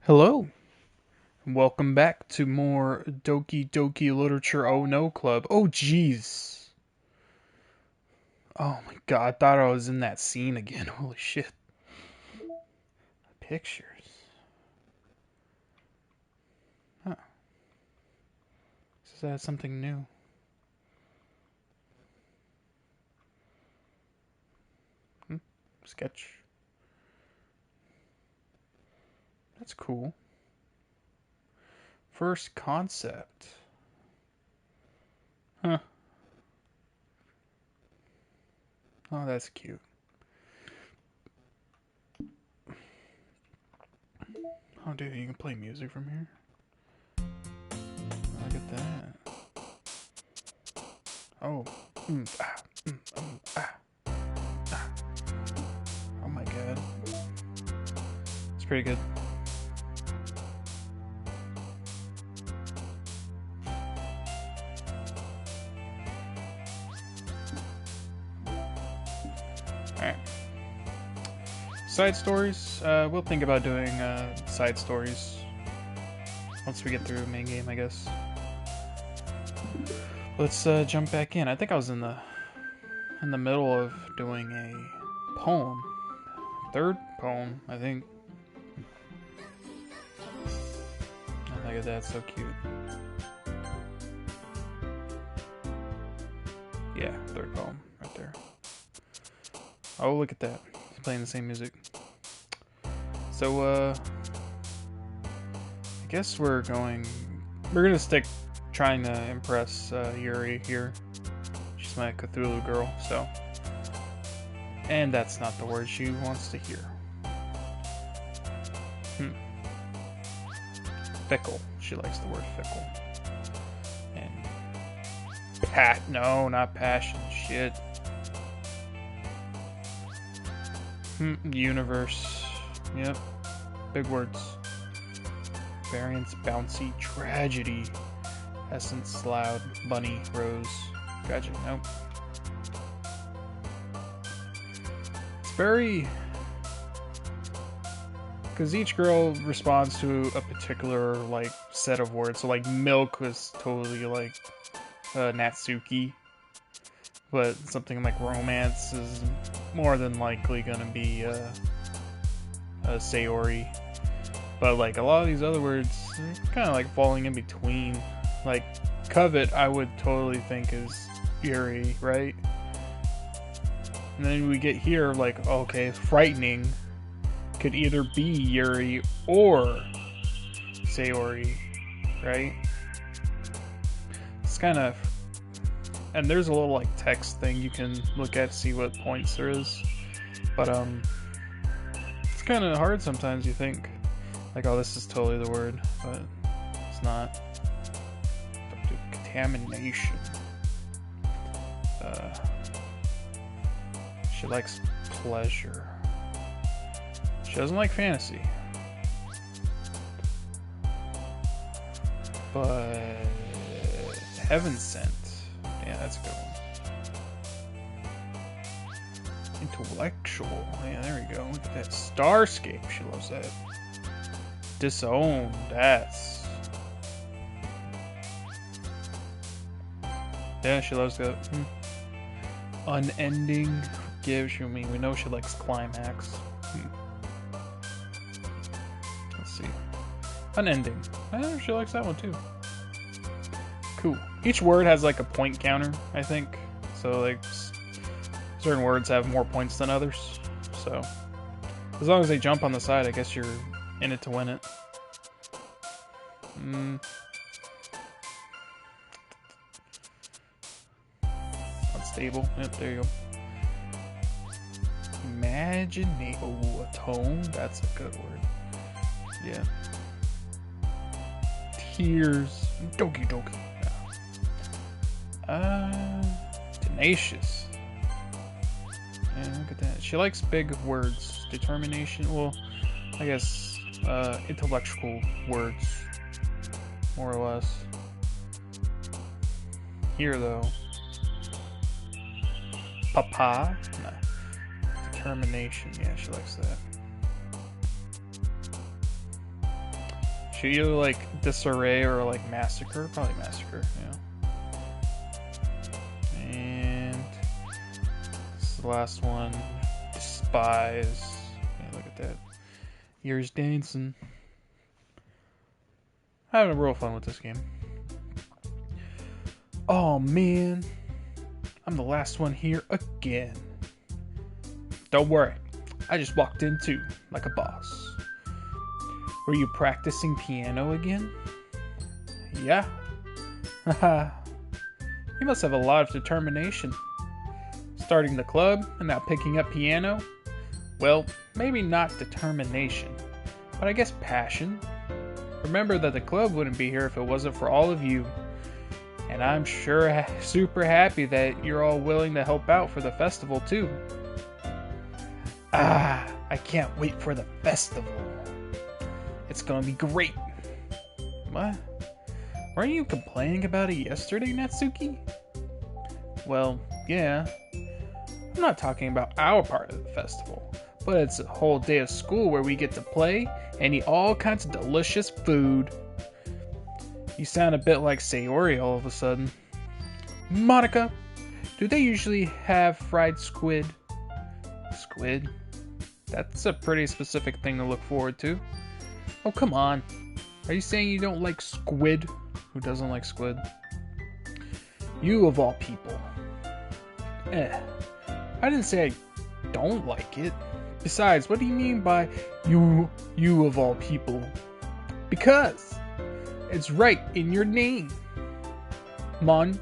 Hello, and welcome back to more Doki Literature Oh No Club. Oh jeez. Oh my god, I thought I was in that scene again. Holy shit. Pictures. Huh. Says I had something new. Sketch. That's cool. First concept. Huh. Oh, that's cute. Oh, dude, you can play music from here? Look at that. Oh. Ah. Oh my god. It's pretty good. Alright. Side stories. We'll think about doing side stories once we get through main game, I guess. Let's jump back in. I think I was in the middle of doing a poem. Third poem, I think. Oh, look at that, so cute. Yeah, third poem, right there. Oh, look at that. He's playing the same music. So, I guess we're gonna stick trying to impress Yuri here. She's my Cthulhu girl, so. And that's not the word she wants to hear. Fickle. She likes the word fickle. And no, not passion. Shit. Universe. Yep. Big words. Variance, bouncy, tragedy. Essence, loud, bunny, rose. Tragedy, nope. It's very... because each girl responds to a particular, like, set of words. So, like, milk was totally, like, Natsuki. But something like romance is more than likely gonna be, a Sayori. But, like, a lot of these other words are kind of, like, falling in between. Like, covet, I would totally think is Yuri, right? And then we get here, like, okay, frightening could either be Yuri or Sayori, right? It's kind of... and there's a little, like, text thing you can look at to see what points there is. But, it's kind of hard sometimes, you think. Like, oh, this is totally the word, but it's not. Contamination. She likes pleasure. She doesn't like fantasy. But heaven sent. Yeah, that's a good one. Intellectual. Yeah, there we go. Look at that. Starscape. She loves that. Disowned. That's... yeah, she loves that. Unending. Forgives you. I mean, we know she likes climax. Let's see. Unending. She likes that one too. Cool. Each word has like a point counter, I think. So like certain words have more points than others. So as long as they jump on the side, I guess you're in it to win it. Unstable. Yep, there you go. Imaginate. Oh, a tone. That's a good word. Yeah. Tears. Doki. Tenacious. Yeah, look at that. She likes big words. Determination. Well, I guess intellectual words, more or less. Here, though. Papa. Nah. Determination. Yeah, she likes that. Should either like disarray or like massacre? Probably massacre, yeah. And this is the last one. Despise. Yeah, look at that. Years dancing. Having real fun with this game. Oh man. I'm the last one here again. Don't worry. I just walked in too, like a boss. Were you practicing piano again? Yeah. Haha. You must have a lot of determination. Starting the club and now picking up piano? Well, maybe not determination, but I guess passion. Remember that the club wouldn't be here if it wasn't for all of you. And I'm sure super happy that you're all willing to help out for the festival too. I can't wait for the festival. It's gonna be great. What? Weren't you complaining about it yesterday, Natsuki? Well, yeah. I'm not talking about our part of the festival, but it's a whole day of school where we get to play and eat all kinds of delicious food. You sound a bit like Sayori all of a sudden. Monica, do they usually have fried squid? Squid? That's a pretty specific thing to look forward to. Oh, come on. Are you saying you don't like squid? Who doesn't like squid? You of all people. I didn't say I don't like it. Besides, what do you mean by you of all people? Because it's right in your name. Monica.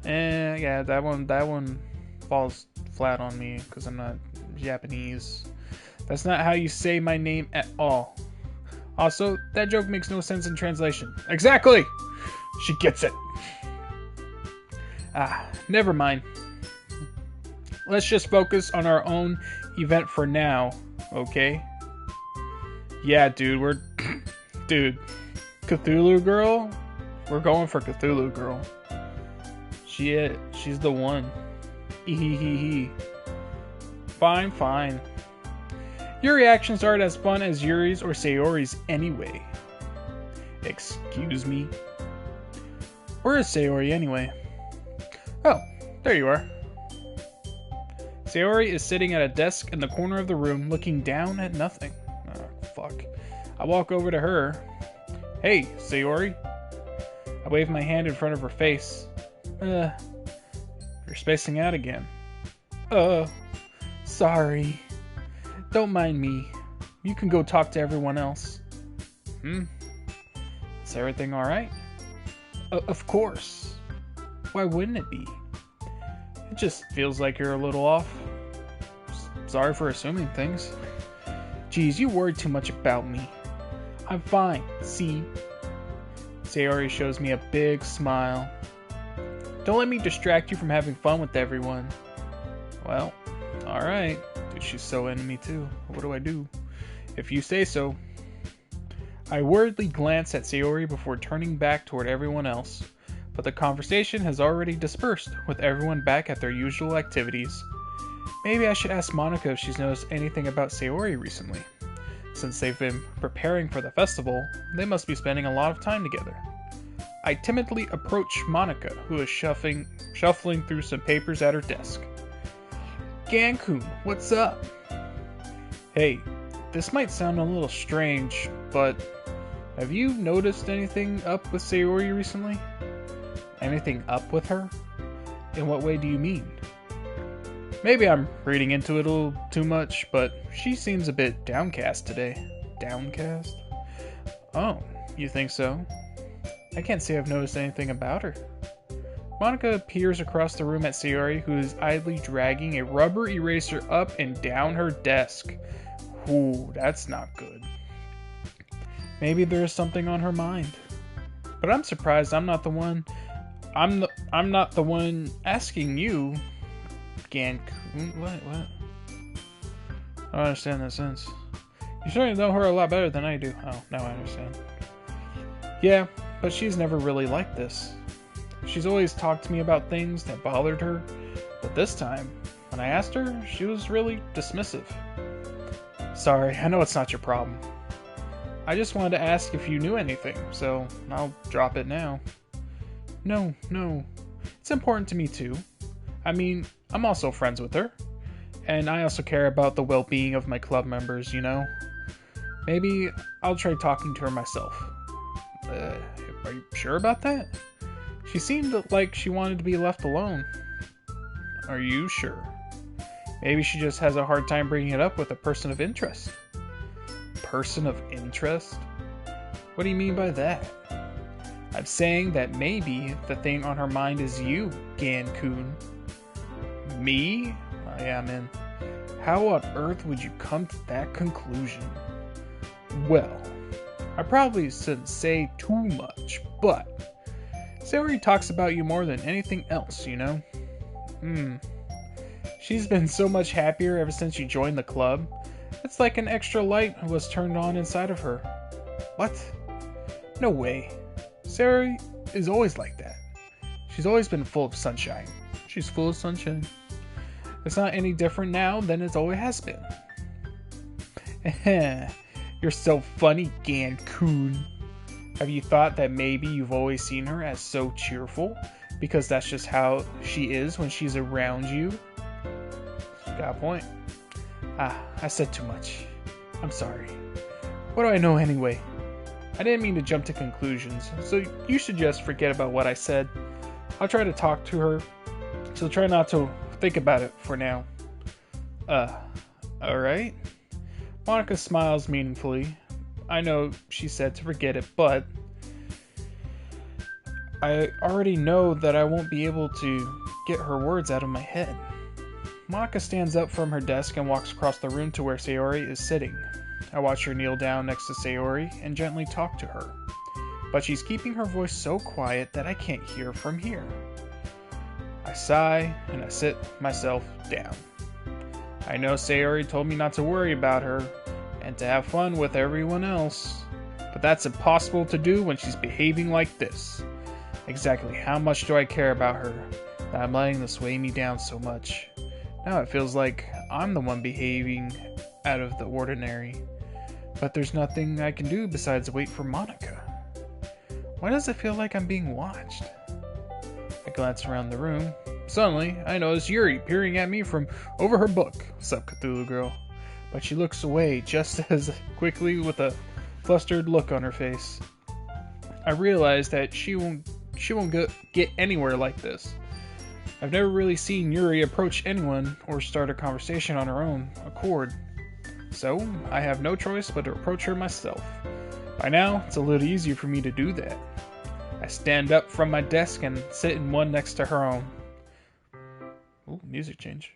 Yeah, that one falls flat on me because I'm not Japanese. That's not how you say my name at all. Also, that joke makes no sense in translation. Exactly! She gets it. Never mind. Let's just focus on our own event for now, okay? Yeah, dude, Dude, Cthulhu Girl? We're going for Cthulhu Girl. She's the one. Ehehehe. Fine. Your reactions aren't as fun as Yuri's or Sayori's anyway. Excuse me? Where is Sayori anyway? Oh, there you are. Sayori is sitting at a desk in the corner of the room looking down at nothing. Oh, fuck. I walk over to her. Hey, Sayori. I wave my hand in front of her face. You're spacing out again. Sorry. Don't mind me. You can go talk to everyone else. Is everything alright? Of course. Why wouldn't it be? It just feels like you're a little off. Sorry for assuming things. Geez, you worry too much about me. I'm fine, see? Sayori shows me a big smile. Don't let me distract you from having fun with everyone. Well, alright. Dude, she's so into me too. What do I do? If you say so. I worriedly glance at Sayori before turning back toward everyone else, but the conversation has already dispersed, with everyone back at their usual activities. Maybe I should ask Monica if she's noticed anything about Sayori recently. Since they've been preparing for the festival, they must be spending a lot of time together. I timidly approach Monica, who is shuffling through some papers at her desk. Gankun, what's up? Hey, this might sound a little strange, but have you noticed anything up with Sayori recently? Anything up with her? In what way do you mean? Maybe I'm reading into it a little too much, but she seems a bit downcast today. Downcast? Oh, you think so? I can't say I've noticed anything about her. Monica peers across the room at Sayori, who is idly dragging a rubber eraser up and down her desk. Ooh, that's not good. Maybe there's something on her mind. But I'm surprised I'm not the one asking you. Gankun? What? I don't understand that sense. You certainly know her a lot better than I do. Oh, now I understand. Yeah, but she's never really like this. She's always talked to me about things that bothered her, but this time, when I asked her, she was really dismissive. Sorry, I know it's not your problem. I just wanted to ask if you knew anything, so I'll drop it now. No. It's important to me too. I mean, I'm also friends with her. And I also care about the well-being of my club members, you know? Maybe I'll try talking to her myself. Are you sure about that? She seemed like she wanted to be left alone. Are you sure? Maybe she just has a hard time bringing it up with a person of interest. Person of interest? What do you mean by that? I'm saying that maybe the thing on her mind is you, Gan-kun. Me? I am in. How on earth would you come to that conclusion? Well, I probably shouldn't say too much, but Sayori talks about you more than anything else, you know? She's been so much happier ever since you joined the club. It's like an extra light was turned on inside of her. What? No way. Sayori is always like that. She's always been full of sunshine. She's full of sunshine. It's not any different now than it always has been. You're so funny, Gan-kun. Have you thought that maybe you've always seen her as so cheerful? Because that's just how she is when she's around you? Got a point. I said too much. I'm sorry. What do I know anyway? I didn't mean to jump to conclusions, so you should just forget about what I said. I'll try to talk to her, so try not to think about it for now. Alright? Monica smiles meaningfully. I know she said to forget it, but I already know that I won't be able to get her words out of my head. Monica stands up from her desk and walks across the room to where Sayori is sitting. I watch her kneel down next to Sayori and gently talk to her. But she's keeping her voice so quiet that I can't hear from here. I sigh and I sit myself down. I know Sayori told me not to worry about her and to have fun with everyone else, but that's impossible to do when she's behaving like this. Exactly how much do I care about her that I'm letting this weigh me down so much? Now it feels like I'm the one behaving out of the ordinary, but there's nothing I can do besides wait for Monica. Why does it feel like I'm being watched? I glance around the room. Suddenly, I notice Yuri peering at me from over her book. Sup, Cthulhu girl? But she looks away just as quickly with a flustered look on her face. I realize that she won't get anywhere like this. I've never really seen Yuri approach anyone or start a conversation on her own accord. So, I have no choice but to approach her myself. By now, it's a little easier for me to do that. I stand up from my desk and sit in one next to her own. Ooh, music change.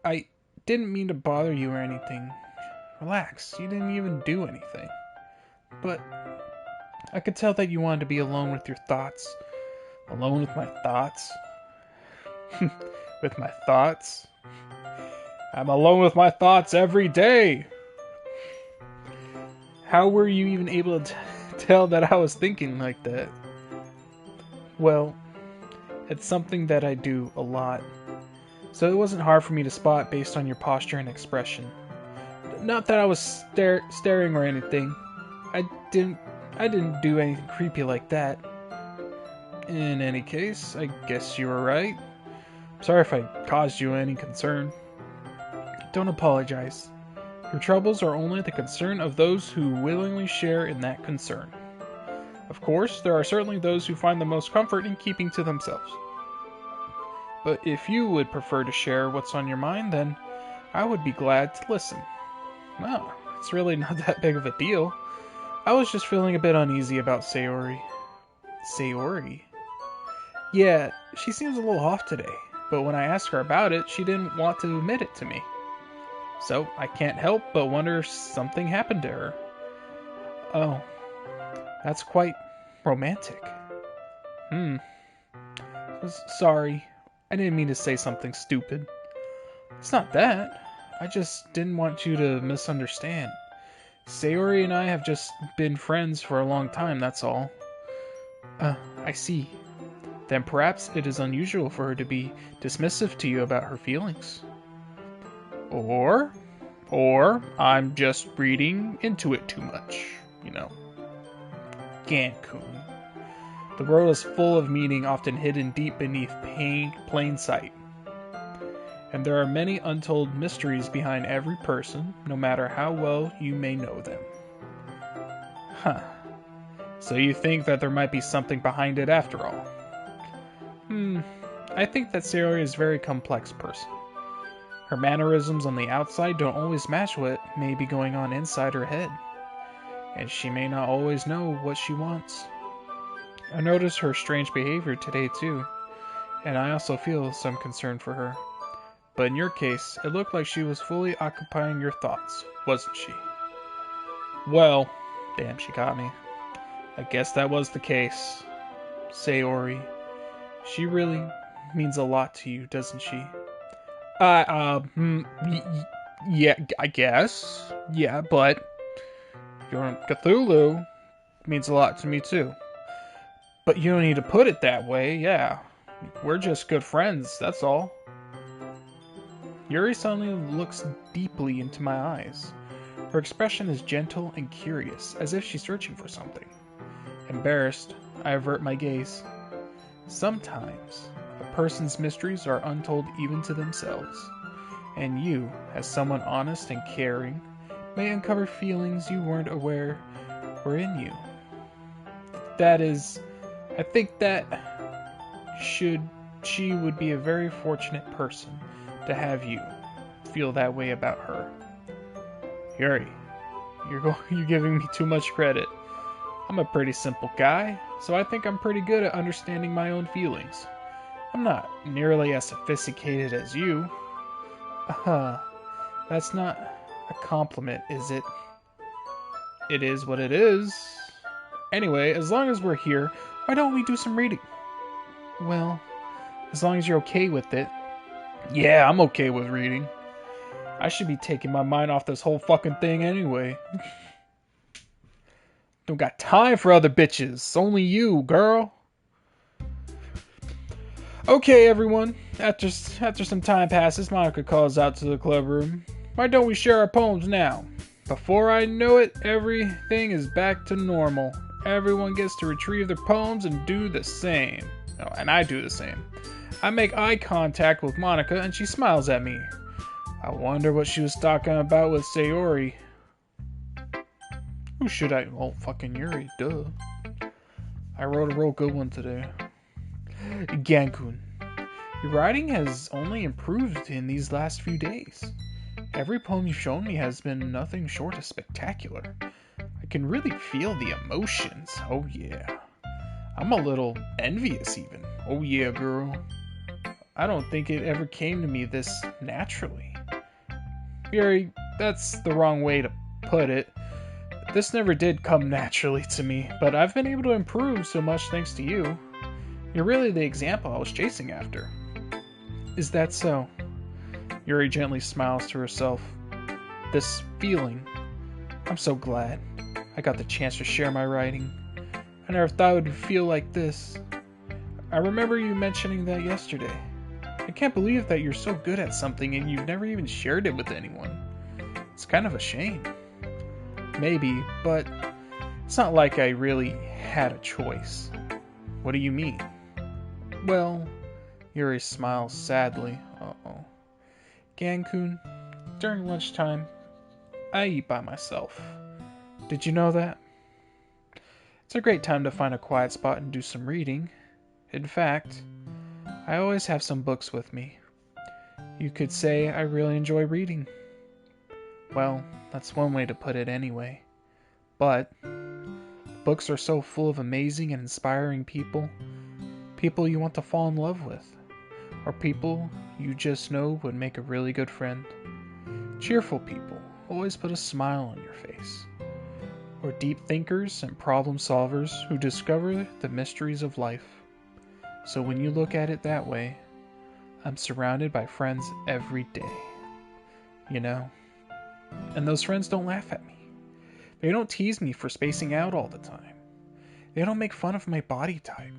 I didn't mean to bother you or anything. Relax, you didn't even do anything. But I could tell that you wanted to be alone with your thoughts. Alone with my thoughts? With my thoughts? I'm alone with my thoughts every day! How were you even able to tell that I was thinking like that? Well, it's something that I do a lot. So it wasn't hard for me to spot based on your posture and expression. Not that I was staring or anything. I didn't do anything creepy like that. In any case, I guess you were right. Sorry if I caused you any concern. Don't apologize. Your troubles are only the concern of those who willingly share in that concern. Of course, there are certainly those who find the most comfort in keeping to themselves. But if you would prefer to share what's on your mind, then I would be glad to listen. Well, it's really not that big of a deal. I was just feeling a bit uneasy about Sayori. Sayori? Yeah, she seems a little off today, but when I asked her about it, she didn't want to admit it to me. So I can't help but wonder if something happened to her. Oh, that's quite romantic. Sorry, I didn't mean to say something stupid. It's not that. I just didn't want you to misunderstand. Sayori and I have just been friends for a long time, that's all. I see. Then perhaps it is unusual for her to be dismissive to you about her feelings. Or? Or I'm just reading into it too much, you know. Cancun. The world is full of meaning often hidden deep beneath plain sight. And there are many untold mysteries behind every person, no matter how well you may know them. Huh. So you think that there might be something behind it after all? I think that Sayori is a very complex person. Her mannerisms on the outside don't always match what may be going on inside her head. And she may not always know what she wants. I noticed her strange behavior today too, and I also feel some concern for her. But in your case, it looked like she was fully occupying your thoughts, wasn't she? Well, damn, she got me. I guess that was the case. Sayori, she really means a lot to you, doesn't she? Yeah, I guess. Yeah, but your Cthulhu means a lot to me too. But you don't need to put it that way, yeah. We're just good friends, that's all. Yuri suddenly looks deeply into my eyes. Her expression is gentle and curious, as if she's searching for something. Embarrassed, I avert my gaze. Sometimes, a person's mysteries are untold even to themselves, and you, as someone honest and caring, may uncover feelings you weren't aware were in you. That is, I think that she would be a very fortunate person to have you feel that way about her. Yuri, you're giving me too much credit. I'm a pretty simple guy, so I think I'm pretty good at understanding my own feelings. I'm not nearly as sophisticated as you. That's not a compliment, is it? It is what it is. Anyway, as long as we're here, why don't we do some reading? Well, as long as you're okay with it. Yeah, I'm okay with reading. I should be taking my mind off this whole fucking thing anyway. Don't got time for other bitches. Only you, girl. Okay, everyone. After some time passes, Monica calls out to the club room. Why don't we share our poems now? Before I know it, everything is back to normal. Everyone gets to retrieve their poems and do the same. Oh, and I do the same. I make eye contact with Monica and she smiles at me. I wonder what she was talking about with Sayori. Who should I? Oh, fucking Yuri, duh. I wrote a real good one today. Gankun, your writing has only improved in these last few days. Every poem you've shown me has been nothing short of spectacular. I can really feel the emotions. Oh yeah. I'm a little envious even. Oh yeah, girl. I don't think it ever came to me this naturally. Yuri, that's the wrong way to put it. This never did come naturally to me, but I've been able to improve so much thanks to you. You're really the example I was chasing after. Is that so? Yuri gently smiles to herself. This feeling, I'm so glad I got the chance to share my writing. I never thought it would feel like this. I remember you mentioning that yesterday. I can't believe that you're so good at something and you've never even shared it with anyone. It's kind of a shame. Maybe, but it's not like I really had a choice. What do you mean? Well, Yuri smiles sadly. Uh-oh. Gankun, during lunchtime, I eat by myself. Did you know that? It's a great time to find a quiet spot and do some reading. In fact, I always have some books with me. You could say I really enjoy reading. Well, that's one way to put it anyway. But books are so full of amazing and inspiring people. People you want to fall in love with. Or people you just know would make a really good friend. Cheerful people always put a smile on your face. Or deep thinkers and problem solvers who discover the mysteries of life. So when you look at it that way, I'm surrounded by friends every day. You know? And those friends don't laugh at me. They don't tease me for spacing out all the time. They don't make fun of my body type.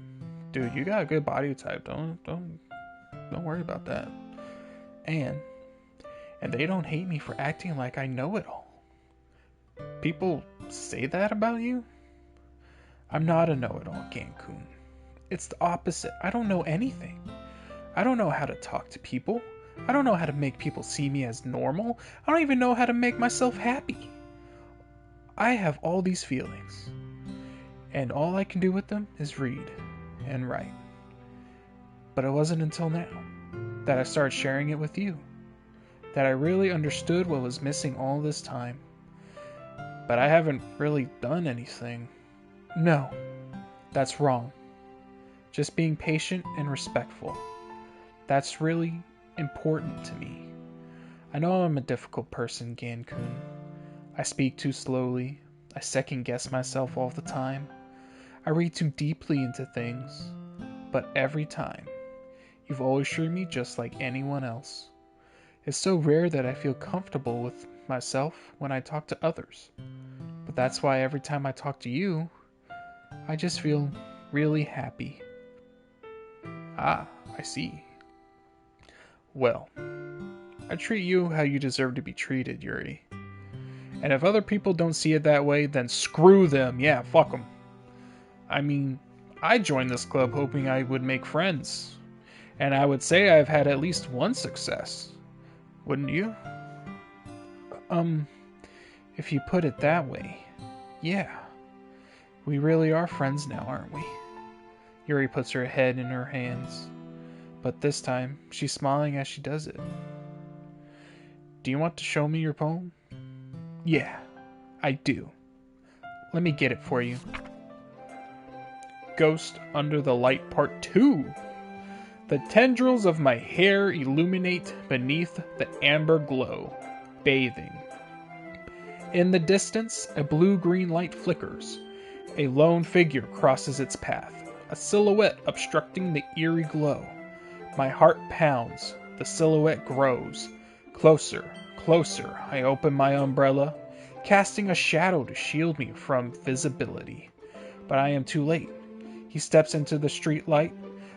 Dude, you got a good body type. Don't worry about that. And And they don't hate me for acting like I know it all. People say that about you? I'm not a know-it-all, Cancun. It's the opposite. I don't know anything. I don't know how to talk to people. I don't know how to make people see me as normal. I don't even know how to make myself happy. I have all these feelings, and all I can do with them is read and write. But it wasn't until now that I started sharing it with you that I really understood what was missing all this time. But I haven't really done anything. No, that's wrong. Just being patient and respectful. That's really important to me. I know I'm a difficult person, Cancun. I speak too slowly. I second guess myself all the time. I read too deeply into things. But every time, you've always treated me just like anyone else. It's so rare that I feel comfortable with myself when I talk to others. But that's why every time I talk to you, I just feel really happy. Ah, I see. Well, I treat you how you deserve to be treated, Yuri. And if other people don't see it that way, then screw them. Yeah, fuck them. I mean, I joined this club hoping I would make friends. And I would say I've had at least one success. Wouldn't you? If you put it that way, yeah. We really are friends now, aren't we? Yuri puts her head in her hands. But this time, she's smiling as she does it. Do you want to show me your poem? Yeah, I do. Let me get it for you. Ghost Under the Light Part 2. The tendrils of my hair illuminate beneath the amber glow, bathing. In the distance, a blue-green light flickers. A lone figure crosses its path, a silhouette obstructing the eerie glow. My heart pounds, the silhouette grows. Closer, closer, I open my umbrella, casting a shadow to shield me from visibility. But I am too late. He steps into the street light.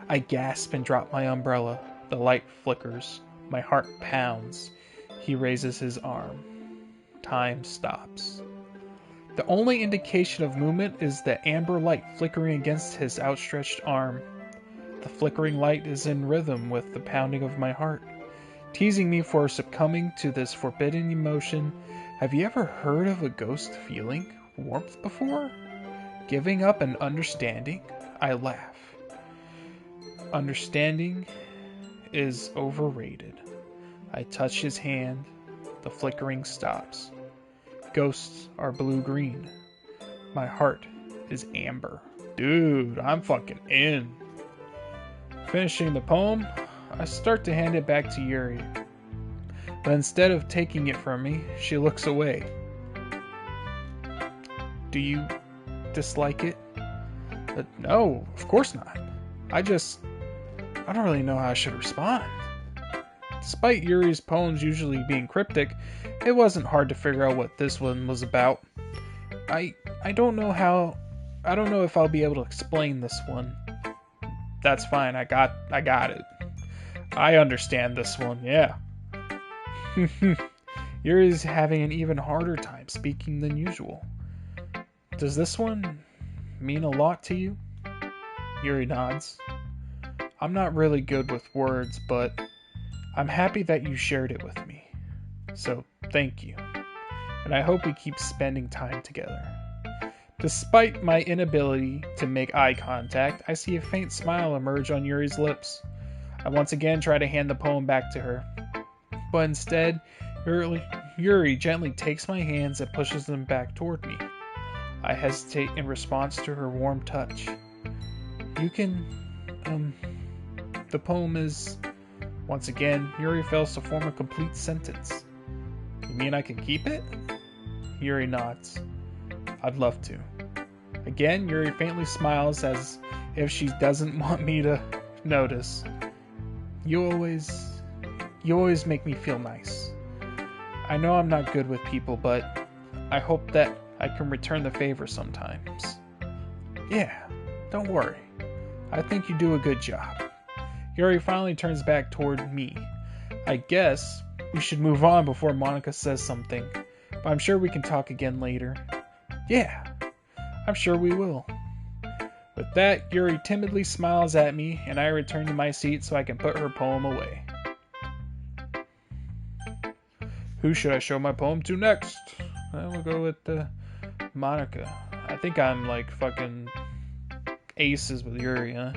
I gasp and drop my umbrella. The light flickers. My heart pounds. He raises his arm. Time stops. The only indication of movement is the amber light flickering against his outstretched arm. The flickering light is in rhythm with the pounding of my heart, teasing me for succumbing to this forbidden emotion. Have you ever heard of a ghost feeling warmth before? Giving up and understanding? I laugh. Understanding is overrated. I touch his hand. The flickering stops. Ghosts are blue-green. My heart is amber. Dude, I'm fucking in. Finishing the poem, I start to hand it back to Yuri. But instead of taking it from me, she looks away. Do you dislike it? No, of course not. I don't really know how I should respond. Despite Yuri's poems usually being cryptic, it wasn't hard to figure out what this one was about. I don't know if I'll be able to explain this one. That's fine, I got it. I understand this one, yeah. Yuri's having an even harder time speaking than usual. Does this one mean a lot to you? Yuri nods. I'm not really good with words, but I'm happy that you shared it with me. So, thank you. And I hope we keep spending time together. Despite my inability to make eye contact, I see a faint smile emerge on Yuri's lips. I once again try to hand the poem back to her. But instead, Yuri gently takes my hands and pushes them back toward me. I hesitate in response to her warm touch. You can, the poem is... Once again, Yuri fails to form a complete sentence. You mean I can keep it? Yuri nods. I'd love to. Again, Yuri faintly smiles as if she doesn't want me to notice. You always make me feel nice. I know I'm not good with people, but I hope that I can return the favor sometimes. Yeah, don't worry. I think you do a good job. Yuri finally turns back toward me. I guess We should move on before Monica says something. But I'm sure we can talk again later. Yeah, I'm sure we will. With that, Yuri timidly smiles at me, and I return to my seat so I can put her poem away. Who should I show my poem to next? We'll go with Monica. I think I'm like fucking aces with Yuri, huh?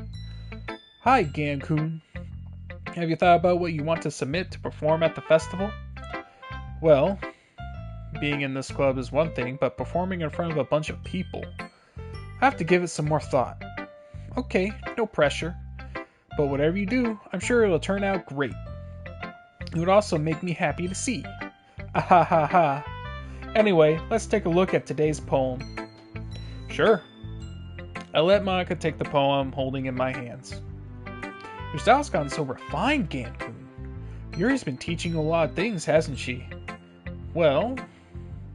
Hi, Gankun. Have you thought about what you want to submit to perform at the festival? Well, being in this club is one thing, but performing in front of a bunch of people, I have to give it some more thought. Okay, no pressure. But whatever you do, I'm sure it'll turn out great. It would also make me happy to see. Ah ha ha ha. Anyway, let's take a look at today's poem. Sure. I let Monica take the poem, holding in my hands. Your style's gotten so refined, Gankun. Yuri's been teaching you a lot of things, hasn't she? Well,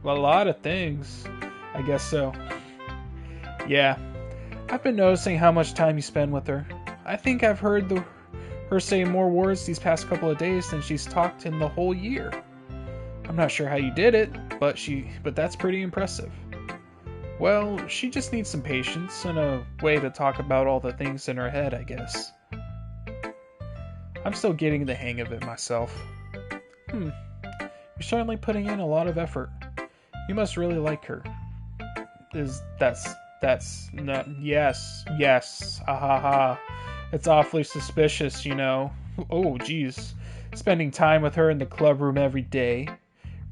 a lot of things. I guess so. Yeah, I've been noticing how much time you spend with her. I think I've heard her say more words these past couple of days than she's talked in the whole year. I'm not sure how you did it, but that's pretty impressive. Well, she just needs some patience and a way to talk about all the things in her head, I guess. I'm still getting the hang of it myself. You're certainly putting in a lot of effort. You must really like her. That's not, yes, ha ha ha. It's awfully suspicious, you know. Oh, geez. Spending time with her in the club room every day.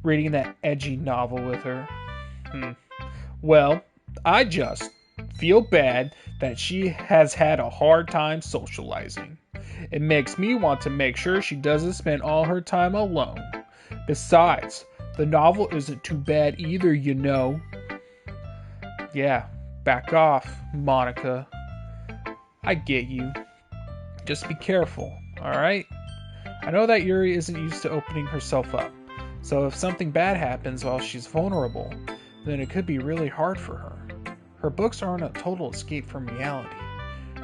Reading that edgy novel with her. Well, I just feel bad that she has had a hard time socializing. It makes me want to make sure she doesn't spend all her time alone. Besides, the novel isn't too bad either, you know. Yeah, back off, Monica. I get you. Just be careful, alright? I know that Yuri isn't used to opening herself up, so if something bad happens while she's vulnerable, then it could be really hard for her. Her books aren't a total escape from reality.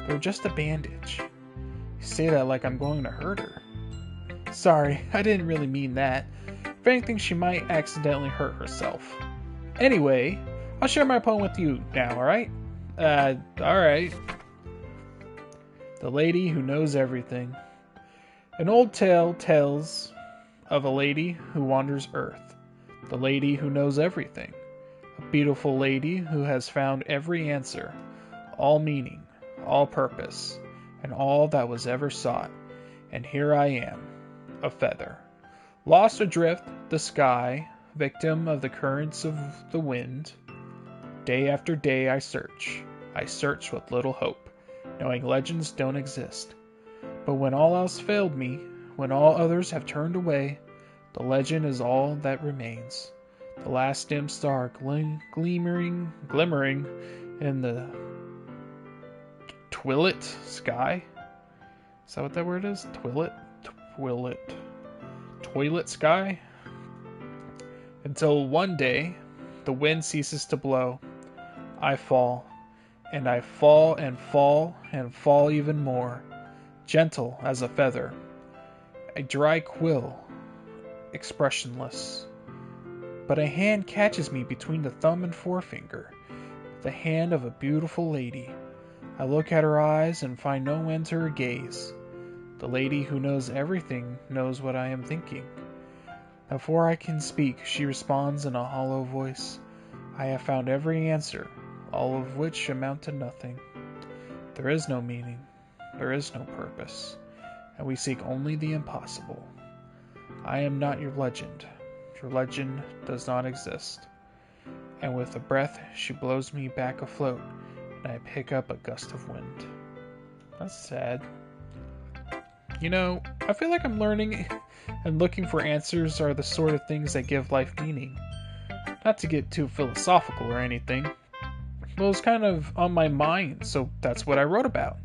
They're just a bandage. You say that like I'm going to hurt her. Sorry, I didn't really mean that. If anything, she might accidentally hurt herself. Anyway, I'll share my poem with you now, alright? Alright. The Lady Who Knows Everything. An old tale tells of a lady who wanders earth. The lady who knows everything. A beautiful lady who has found every answer, all meaning, all purpose, and all that was ever sought. And here I am, a feather. Lost adrift the sky, victim of the currents of the wind. Day after day I search with little hope, knowing legends don't exist. But when all else failed me, when all others have turned away, the legend is all that remains. The last dim star glimmering in the twilit sky. Is that what that word is? Toilet sky? Until one day, the wind ceases to blow. I fall, and I fall and fall and fall even more, gentle as a feather, a dry quill, expressionless. But a hand catches me between the thumb and forefinger, the hand of a beautiful lady. I look at her eyes and find no end to her gaze. The lady who knows everything knows what I am thinking. Before I can speak, she responds in a hollow voice. I have found every answer, all of which amount to nothing. There is no meaning, there is no purpose, and we seek only the impossible. I am not your legend. Your legend does not exist. And with a breath, she blows me back afloat, and I pick up a gust of wind. That's sad. You know, I feel like I'm learning and looking for answers are the sort of things that give life meaning. Not to get too philosophical or anything. Well, it was kind of on my mind, so that's what I wrote about.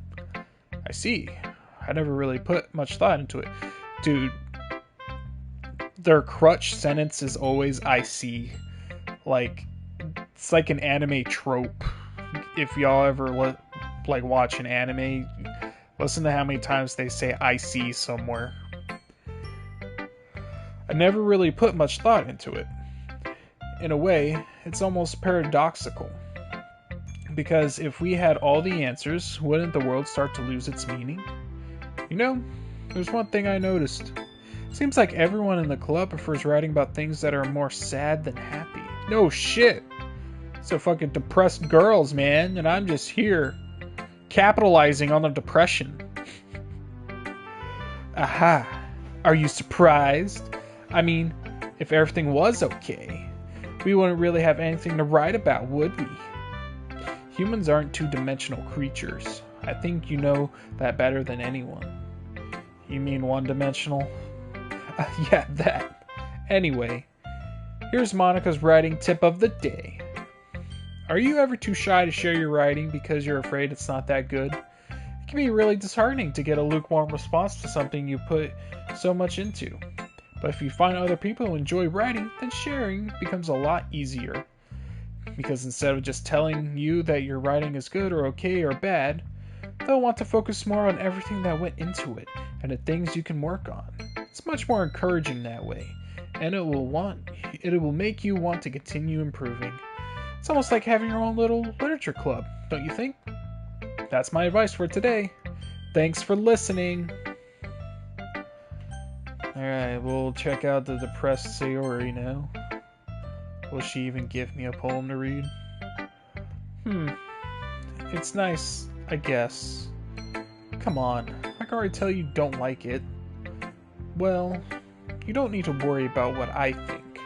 I see. I never really put much thought into it. Dude, their crutch sentence is always I see. Like, it's like an anime trope. If y'all ever watch an anime, listen to how many times they say I see somewhere. I never really put much thought into it. In a way, it's almost paradoxical. Because if we had all the answers, wouldn't the world start to lose its meaning? You know, there's one thing I noticed. Seems like everyone in the club prefers writing about things that are more sad than happy. No shit. So fucking depressed girls, man, and I'm just here capitalizing on the depression. Aha. Are you surprised? I mean, if everything was okay, we wouldn't really have anything to write about, would we? Humans aren't two-dimensional creatures. I think you know that better than anyone. You mean one-dimensional? Yeah, that. Anyway, here's Monica's writing tip of the day. Are you ever too shy to share your writing because you're afraid it's not that good? It can be really disheartening to get a lukewarm response to something you put so much into. But if you find other people who enjoy writing, then sharing becomes a lot easier. Because instead of just telling you that your writing is good or okay or bad, they'll want to focus more on everything that went into it and the things you can work on. It's much more encouraging that way, and it will make you want to continue improving. It's almost like having your own little literature club, don't you think? That's my advice for today. Thanks for listening. Alright, we'll check out the depressed Sayori now. Will she even give me a poem to read? It's nice, I guess. Come on, I can already tell you don't like it. Well, you don't need to worry about what I think.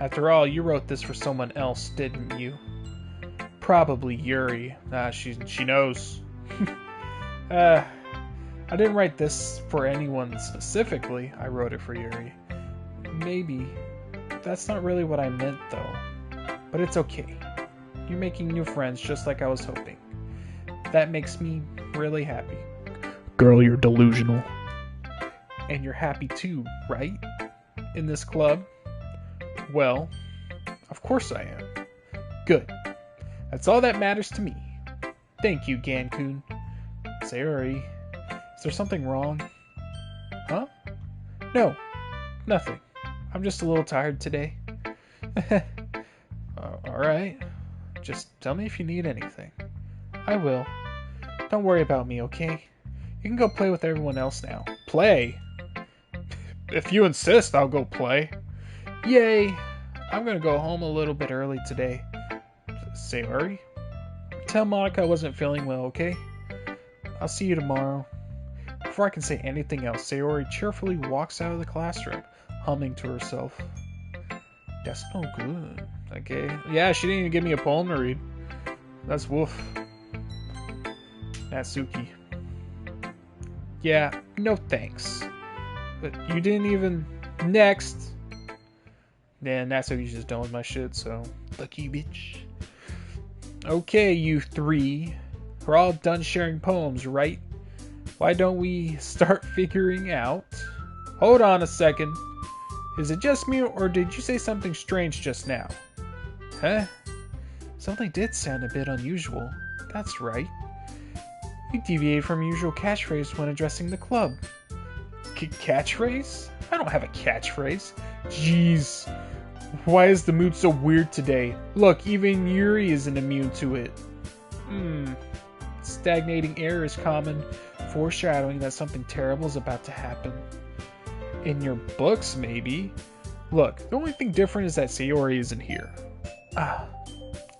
After all, you wrote this for someone else, didn't you? Probably Yuri. She knows. I didn't write this for anyone specifically. I wrote it for Yuri. Maybe. That's not really what I meant, though. But it's okay. You're making new friends just like I was hoping. That makes me really happy. Girl, you're delusional. And you're happy too, right? In this club? Well, of course I am. Good. That's all that matters to me. Thank you, Gankun. Sayori, is there something wrong? Huh? No, nothing. I'm just a little tired today. Alright. Just tell me if you need anything. I will. Don't worry about me, okay? You can go play with everyone else now. Play? If you insist, I'll go play. Yay! I'm gonna go home a little bit early today. Sayori? Tell Monica I wasn't feeling well, okay? I'll see you tomorrow. Before I can say anything else, Sayori cheerfully walks out of the classroom, humming to herself. That's no good. Okay. Yeah, she didn't even give me a poem to read. That's woof. Natsuki. Yeah, no thanks. But you didn't even... Next! Yeah, Natsuki's just done with my shit, so... Lucky bitch. Okay, you three. We're all done sharing poems, right? Why don't we start figuring out... Hold on a second. Is it just me, or did you say something strange just now? Huh? Something did sound a bit unusual. That's right. You deviated from your usual catchphrase when addressing the club. Catchphrase? I don't have a catchphrase. Jeez. Why is the mood so weird today? Look, even Yuri isn't immune to it. Stagnating air is common, foreshadowing that something terrible is about to happen. In your books, maybe? Look, the only thing different is that Sayori isn't here.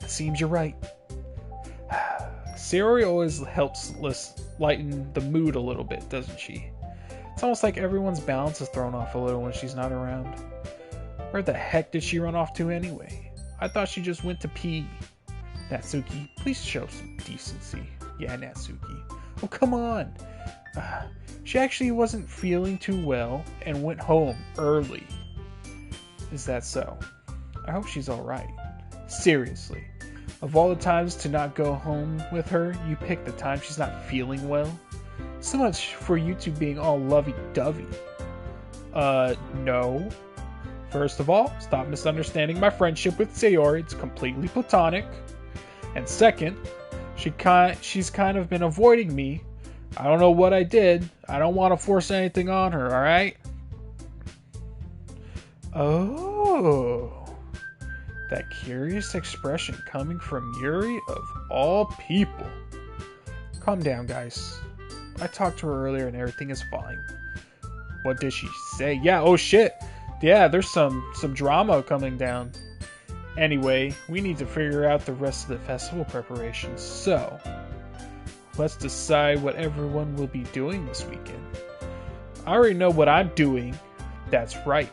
Seems you're right. Sayori always helps lighten the mood a little bit, doesn't she? It's almost like everyone's balance is thrown off a little when she's not around. Where the heck did she run off to anyway? I thought she just went to pee. Natsuki, please show some decency. Yeah, Natsuki. Oh, come on. She actually wasn't feeling too well and went home early. Is that so? I hope she's alright. Seriously. Of all the times to not go home with her, you pick the time she's not feeling well? So much for you two being all lovey-dovey. No. First of all, stop misunderstanding my friendship with Sayori. It's completely platonic. And second, she's kind of been avoiding me. I don't know what I did. I don't want to force anything on her, alright? Oh, that curious expression coming from Yuri of all people. Calm down, guys. I talked to her earlier and everything is fine. What did she say? Yeah, oh shit. Yeah, there's some drama coming down. Anyway, we need to figure out the rest of the festival preparations. So, let's decide what everyone will be doing this weekend. I already know what I'm doing. That's right.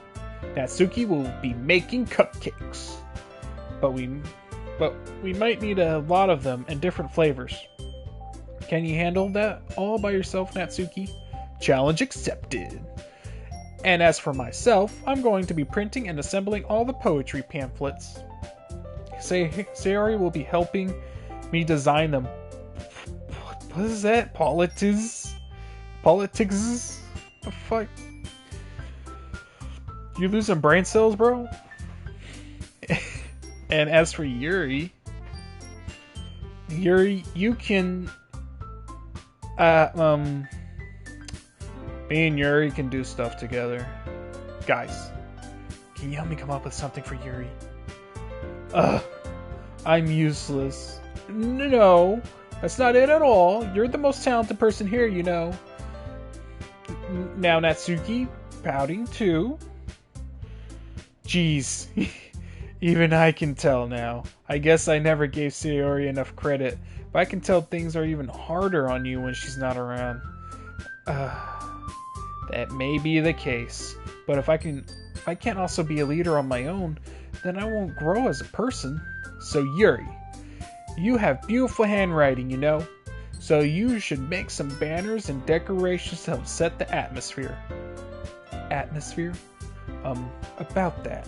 Natsuki will be making cupcakes. But we might need a lot of them and different flavors. Can you handle that all by yourself, Natsuki? Challenge accepted. And as for myself, I'm going to be printing and assembling all the poetry pamphlets. Sayori will be helping me design them. What is that? Politics? The fuck? You losing brain cells, bro? And as for Yuri, you can me and Yuri can do stuff together. Guys, can you help me come up with something for Yuri? I'm useless. No, that's not it at all. You're the most talented person here, you know. Now Natsuki, pouting too. Jeez, even I can tell now. I guess I never gave Sayori enough credit, but I can tell things are even harder on you when she's not around. That may be the case, but if I can't also be a leader on my own, then I won't grow as a person. So Yuri, you have beautiful handwriting, you know, so you should make some banners and decorations to help set the atmosphere. Atmosphere? About that.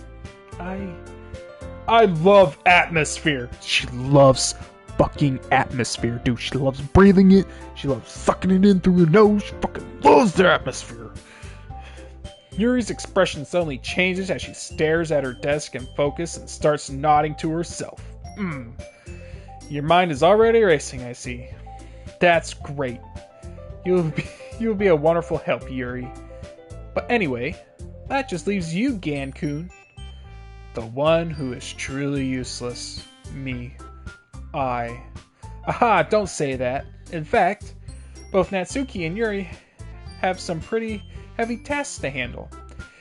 I love atmosphere. She loves fucking atmosphere, dude. She loves breathing it. She loves sucking it in through her nose. She fucking loves the atmosphere. Yuri's expression suddenly changes as she stares at her desk in focus and starts nodding to herself. Your mind is already racing, I see. That's great. You'll be a wonderful help, Yuri. But anyway, that just leaves you, Gan-kun. The one who is truly useless. Me. Aha, don't say that. In fact, both Natsuki and Yuri have some pretty heavy tasks to handle.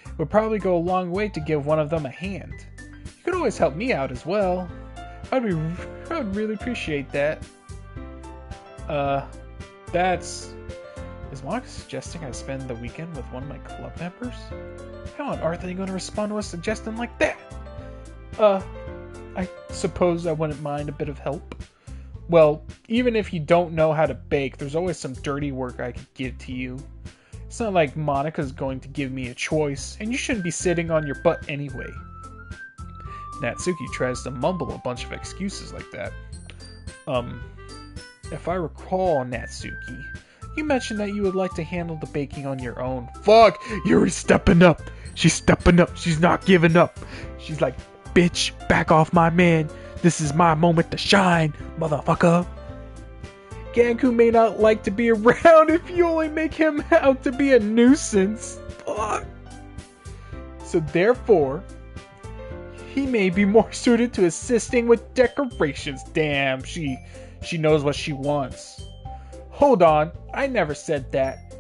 It would probably go a long way to give one of them a hand. You could always help me out as well. I would really appreciate that. Is Monica suggesting I spend the weekend with one of my club members? How on earth are they going to respond to a suggestion like that? I suppose I wouldn't mind a bit of help. Well, even if you don't know how to bake, there's always some dirty work I could give to you. It's not like Monica's going to give me a choice, and you shouldn't be sitting on your butt anyway. Natsuki tries to mumble a bunch of excuses like that. If I recall, Natsuki, you mentioned that you would like to handle the baking on your own. Fuck! Yuri's stepping up! She's stepping up! She's not giving up! She's like, bitch, back off my man! This is my moment to shine, motherfucker! Ganku may not like to be around if you only make him out to be a nuisance. Fuck! So therefore, he may be more suited to assisting with decorations. Damn, she knows what she wants. Hold on, I never said that.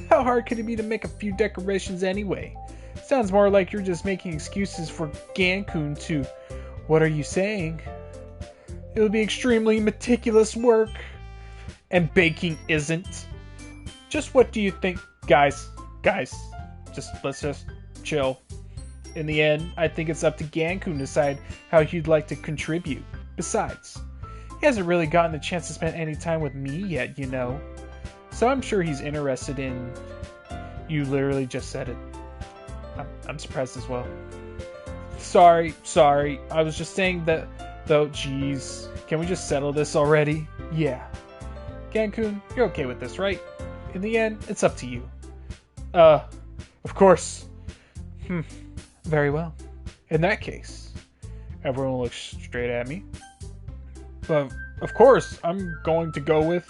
How hard could it be to make a few decorations anyway? Sounds more like you're just making excuses for Gan-kun to... What are you saying? It'll be extremely meticulous work. And baking isn't. Just what do you think? Guys, let's just chill. In the end, I think it's up to Gan-kun to decide how he'd like to contribute. Besides, he hasn't really gotten the chance to spend any time with me yet, you know. So I'm sure he's interested in... You literally just said it. I'm surprised as well. Sorry. I was just saying that, though, jeez. Can we just settle this already? Yeah. Gan-kun, you're okay with this, right? In the end, it's up to you. Of course. Very well. In that case, everyone looks straight at me. But, of course, I'm going to go with...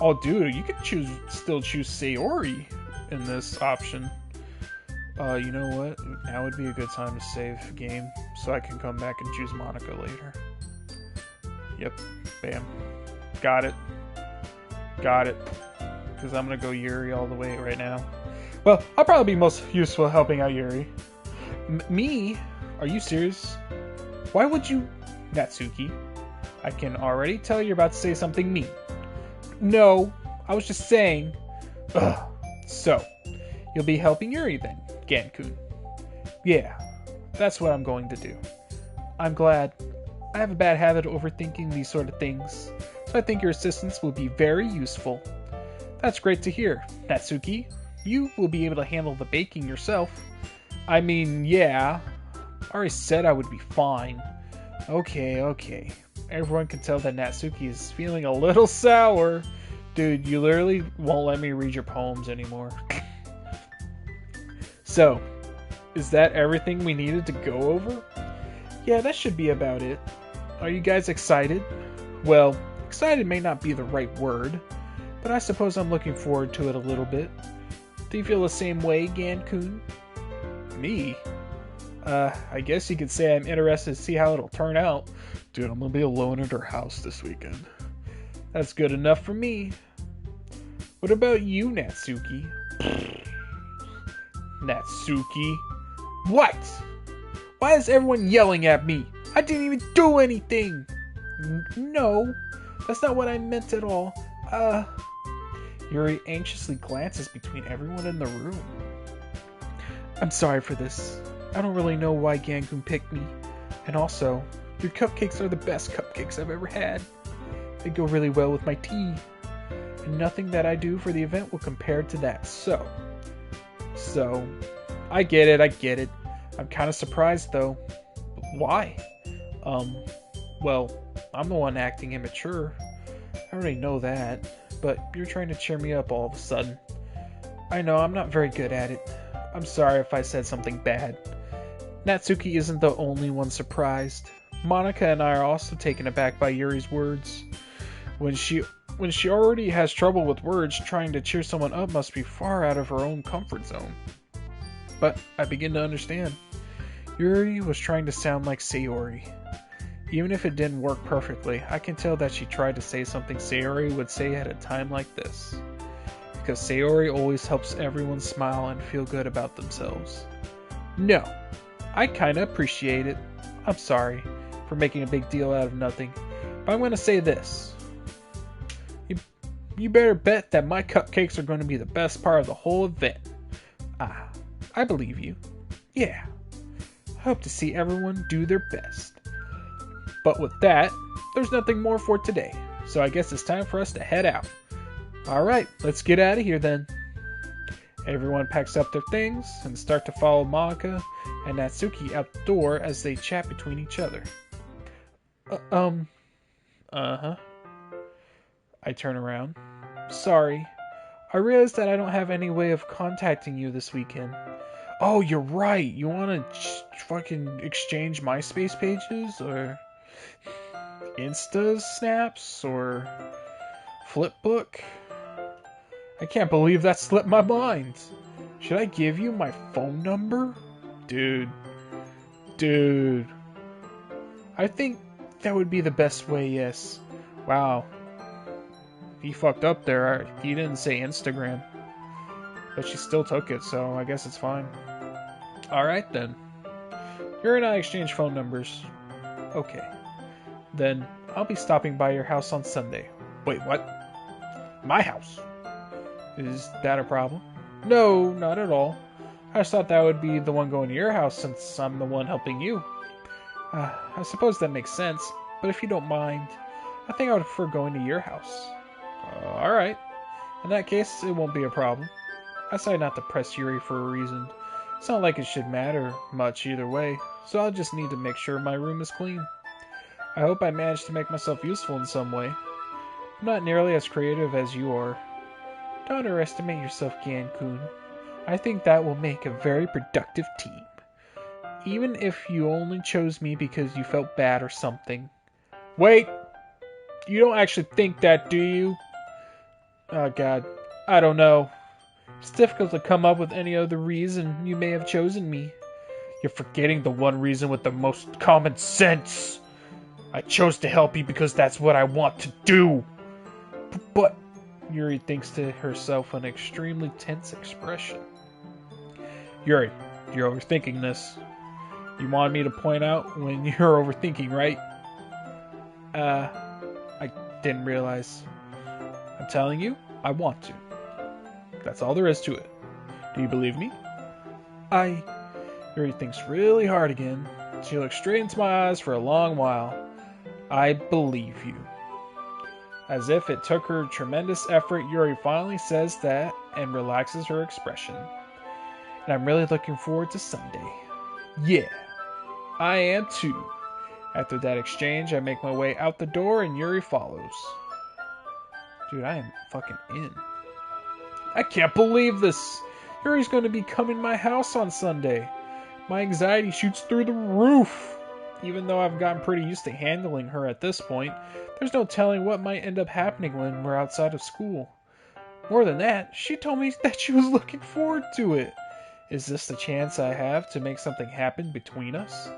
Oh, dude, you could still choose Sayori in this option. You know what? Now would be a good time to save game, so I can come back and choose Monica later. Yep. Bam. Got it. Got it. Because I'm going to go Yuri all the way right now. Well, I'll probably be most useful helping out Yuri. Me? Are you serious? Why would you... Natsuki, I can already tell you're about to say something mean. No, I was just saying... Ugh. So, you'll be helping Yuri then, Gankun. Yeah, that's what I'm going to do. I'm glad. I have a bad habit of overthinking these sort of things, so I think your assistance will be very useful. That's great to hear, Natsuki. You will be able to handle the baking yourself. I mean, yeah. I already said I would be fine. Okay. Everyone can tell that Natsuki is feeling a little sour. Dude, you literally won't let me read your poems anymore. So, is that everything we needed to go over? Yeah, that should be about it. Are you guys excited? Well, excited may not be the right word, but I suppose I'm looking forward to it a little bit. Do you feel the same way, Gankun? Me? I guess you could say I'm interested to see how it'll turn out. Dude, I'm gonna be alone at her house this weekend. That's good enough for me. What about you, Natsuki? Natsuki? What? Why is everyone yelling at me? I didn't even do anything! No, that's not what I meant at all. Yuri anxiously glances between everyone in the room. I'm sorry for this. I don't really know why Gankun picked me. And also, your cupcakes are the best cupcakes I've ever had. They go really well with my tea. And nothing that I do for the event will compare to that. So, I get it. I'm kind of surprised though. Why? Well, I'm the one acting immature. I already know that. But you're trying to cheer me up all of a sudden. I know, I'm not very good at it. I'm sorry if I said something bad. Natsuki isn't the only one surprised. Monica and I are also taken aback by Yuri's words. When she already has trouble with words, trying to cheer someone up must be far out of her own comfort zone. But I begin to understand. Yuri was trying to sound like Sayori. Even if it didn't work perfectly, I can tell that she tried to say something Sayori would say at a time like this. Because Sayori always helps everyone smile and feel good about themselves. No, I kinda appreciate it. I'm sorry for making a big deal out of nothing, but I'm gonna say this. You better bet that my cupcakes are going to be the best part of the whole event. I believe you. Yeah. I hope to see everyone do their best. But with that, there's nothing more for today, so I guess it's time for us to head out. Alright, let's get out of here then. Everyone packs up their things and start to follow Monica and Natsuki out the door as they chat between each other. Uh-huh. I turn around. Sorry. I realized that I don't have any way of contacting you this weekend. Oh, you're right. You want to fucking exchange MySpace pages? Or Insta snaps? Or Flipbook? I can't believe that slipped my mind. Should I give you my phone number? Dude. I think that would be the best way, yes. Wow. He fucked up there. He didn't say Instagram. But she still took it, so I guess it's fine. Alright then. Yuri and I exchange phone numbers. Okay. Then I'll be stopping by your house on Sunday. Wait, what? My house? Is that a problem? No, not at all. I just thought that would be the one going to your house since I'm the one helping you. I suppose that makes sense, but if you don't mind, I think I would prefer going to your house. Alright. In that case, it won't be a problem. I decided not to press Yuri for a reason. It's not like it should matter much either way, so I'll just need to make sure my room is clean. I hope I managed to make myself useful in some way. I'm not nearly as creative as you are. Don't underestimate yourself, Gankun. I think that will make a very productive team. Even if you only chose me because you felt bad or something. Wait! You don't actually think that, do you? Oh god. I don't know. It's difficult to come up with any other reason you may have chosen me. You're forgetting the one reason with the most common sense. I chose to help you because that's what I want to do. But Yuri thinks to herself an extremely tense expression. Yuri, you're overthinking this. You wanted me to point out when you're overthinking, right? I didn't realize. I'm telling you, I want to. That's all there is to it. Do you believe me? Yuri thinks really hard again. She looks straight into my eyes for a long while. I believe you. As if it took her tremendous effort, Yuri finally says that and relaxes her expression. And I'm really looking forward to Sunday. Yeah, I am too. After that exchange, I make my way out the door and Yuri follows. Dude, I am fucking in. I can't believe this. Yuri's going to be coming to my house on Sunday. My anxiety shoots through the roof. Even though I've gotten pretty used to handling her at this point, there's no telling what might end up happening when we're outside of school. More than that, she told me that she was looking forward to it. Is this the chance I have to make something happen between us?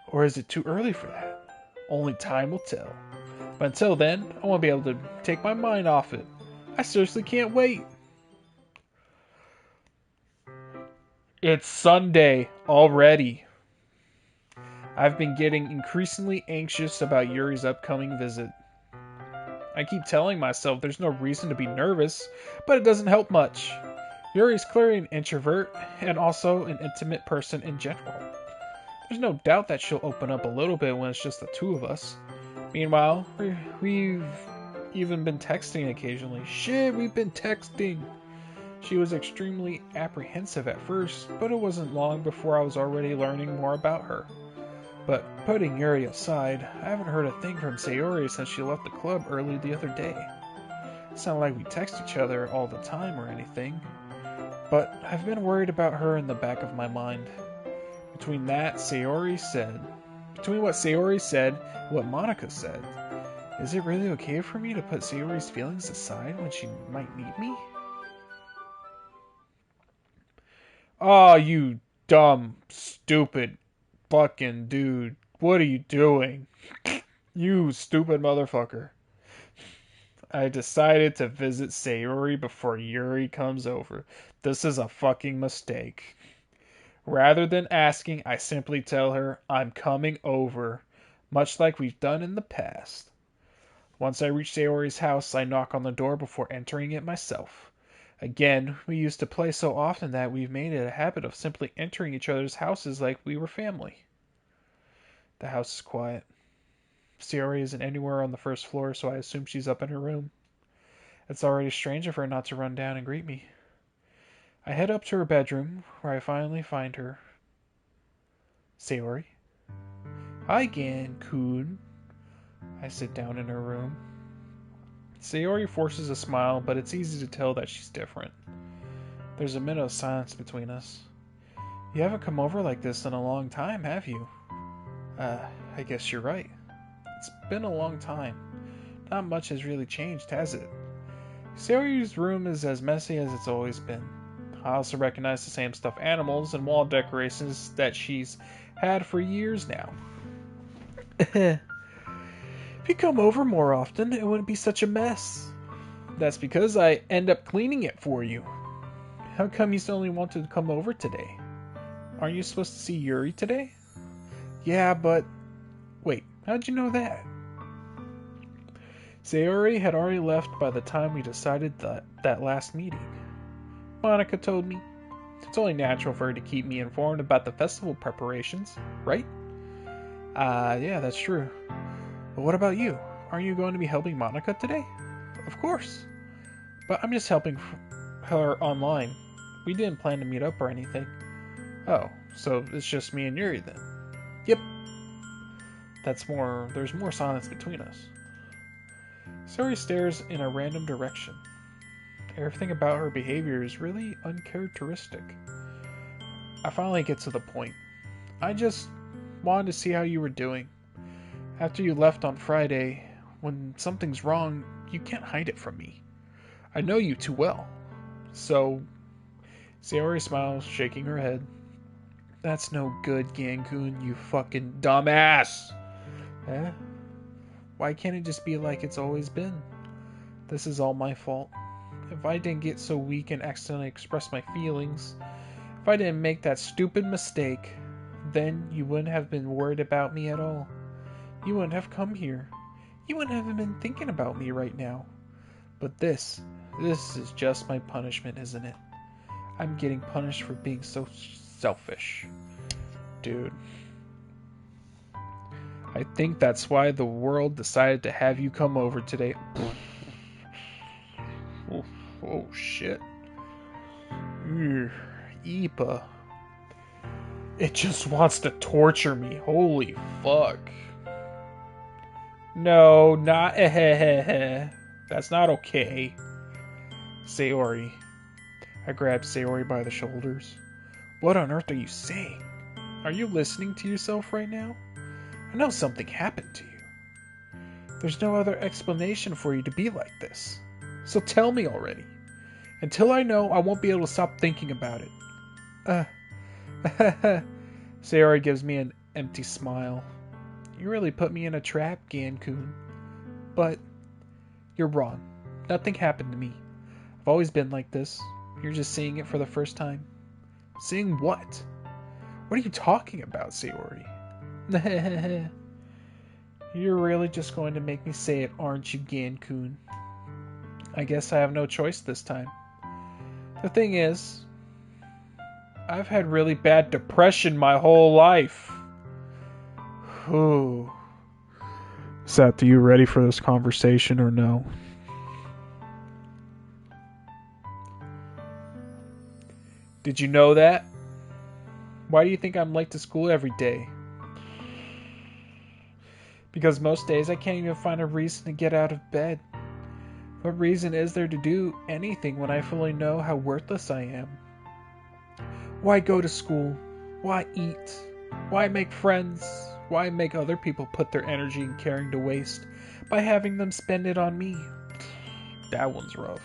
Or is it too early for that? Only time will tell. But until then, I want to be able to take my mind off it. I seriously can't wait. It's Sunday already. I've been getting increasingly anxious about Yuri's upcoming visit. I keep telling myself there's no reason to be nervous, but it doesn't help much. Yuri's clearly an introvert and also an intimate person in general. There's no doubt that she'll open up a little bit when it's just the two of us. Meanwhile, we've even been texting occasionally. Shit, we've been texting! She was extremely apprehensive at first, but it wasn't long before I was already learning more about her. But putting Yuri aside, I haven't heard a thing from Sayori since she left the club early the other day. It's not like we text each other all the time or anything, but I've been worried about her in the back of my mind. Between what Sayori said, and what Monica said, is it really okay for me to put Sayori's feelings aside when she might meet me? Oh, you dumb, stupid, fucking dude. What are you doing? You stupid motherfucker. I decided to visit Sayori before Yuri comes over. This is a fucking mistake. Rather than asking, I simply tell her I'm coming over, much like we've done in the past. Once I reach Sayori's house, I knock on the door before entering it myself. Again, we used to play so often that we've made it a habit of simply entering each other's houses like we were family. The house is quiet. Sayori isn't anywhere on the first floor, so I assume she's up in her room. It's already strange of her not to run down and greet me. I head up to her bedroom, where I finally find her. Sayori? Hi, Gan-kun. I sit down in her room. Sayori forces a smile, but it's easy to tell that she's different. There's a minute of silence between us. You haven't come over like this in a long time, have you? I guess you're right. It's been a long time. Not much has really changed, has it? Sayori's room is as messy as it's always been. I also recognize the same stuffed animals and wall decorations that she's had for years now. If you come over more often, it wouldn't be such a mess. That's because I end up cleaning it for you. How come you only wanted to come over today? Aren't you supposed to see Yuri today? Yeah, but... Wait, how'd you know that? Sayori had already left by the time we decided that last meeting. Monica told me. It's only natural for her to keep me informed about the festival preparations, right? Yeah, that's true. But what about you? Aren't you going to be helping Monica today? Of course. But I'm just helping her online. We didn't plan to meet up or anything. Oh, so it's just me and Yuri then? Yep. There's more silence between us. Sayori stares in a random direction. Everything about her behavior is really uncharacteristic. I finally get to the point. I just wanted to see how you were doing. After you left on Friday, when something's wrong, you can't hide it from me. I know you too well. So, Sayori smiles, shaking her head. That's no good, Gankun, you fucking dumbass! Eh? Why can't it just be like it's always been? This is all my fault. If I didn't get so weak and accidentally express my feelings, if I didn't make that stupid mistake, then you wouldn't have been worried about me at all. You wouldn't have come here. You wouldn't have been thinking about me right now. But this is just my punishment, isn't it? I'm getting punished for being so selfish. Dude. I think that's why the world decided to have you come over today. Oh shit. Ipa. It just wants to torture me. Holy fuck. No, not That's not okay. Sayori. I grabbed Sayori by the shoulders. What on earth are you saying? Are you listening to yourself right now? I know something happened to you. There's no other explanation for you to be like this. So tell me already. Until I know, I won't be able to stop thinking about it. Sayori gives me an empty smile. You really put me in a trap, Gankun. But you're wrong. Nothing happened to me. I've always been like this. You're just seeing it for the first time. Seeing what? What are you talking about, Sayori? You're really just going to make me say it, aren't you, Gankun? I guess I have no choice this time. The thing is, I've had really bad depression my whole life. Whew. Seth, are you ready for this conversation or no? Did you know that? Why do you think I'm late to school every day? Because most days I can't even find a reason to get out of bed. What reason is there to do anything when I fully know how worthless I am? Why go to school? Why eat? Why make friends? Why make other people put their energy and caring to waste by having them spend it on me? That one's rough.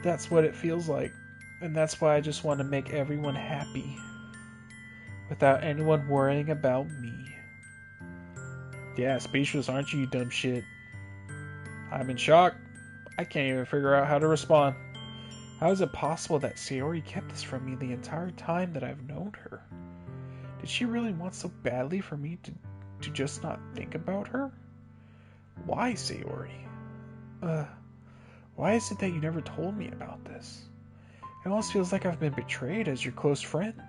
That's what it feels like. And that's why I just want to make everyone happy. Without anyone worrying about me. Yeah, speechless, aren't you, you dumb shit? I'm in shock. I can't even figure out how to respond. How is it possible that Sayori kept this from me the entire time that I've known her? Did she really want so badly for me to just not think about her? Why, Sayori? Why is it that you never told me about this? It almost feels like I've been betrayed as your close friend.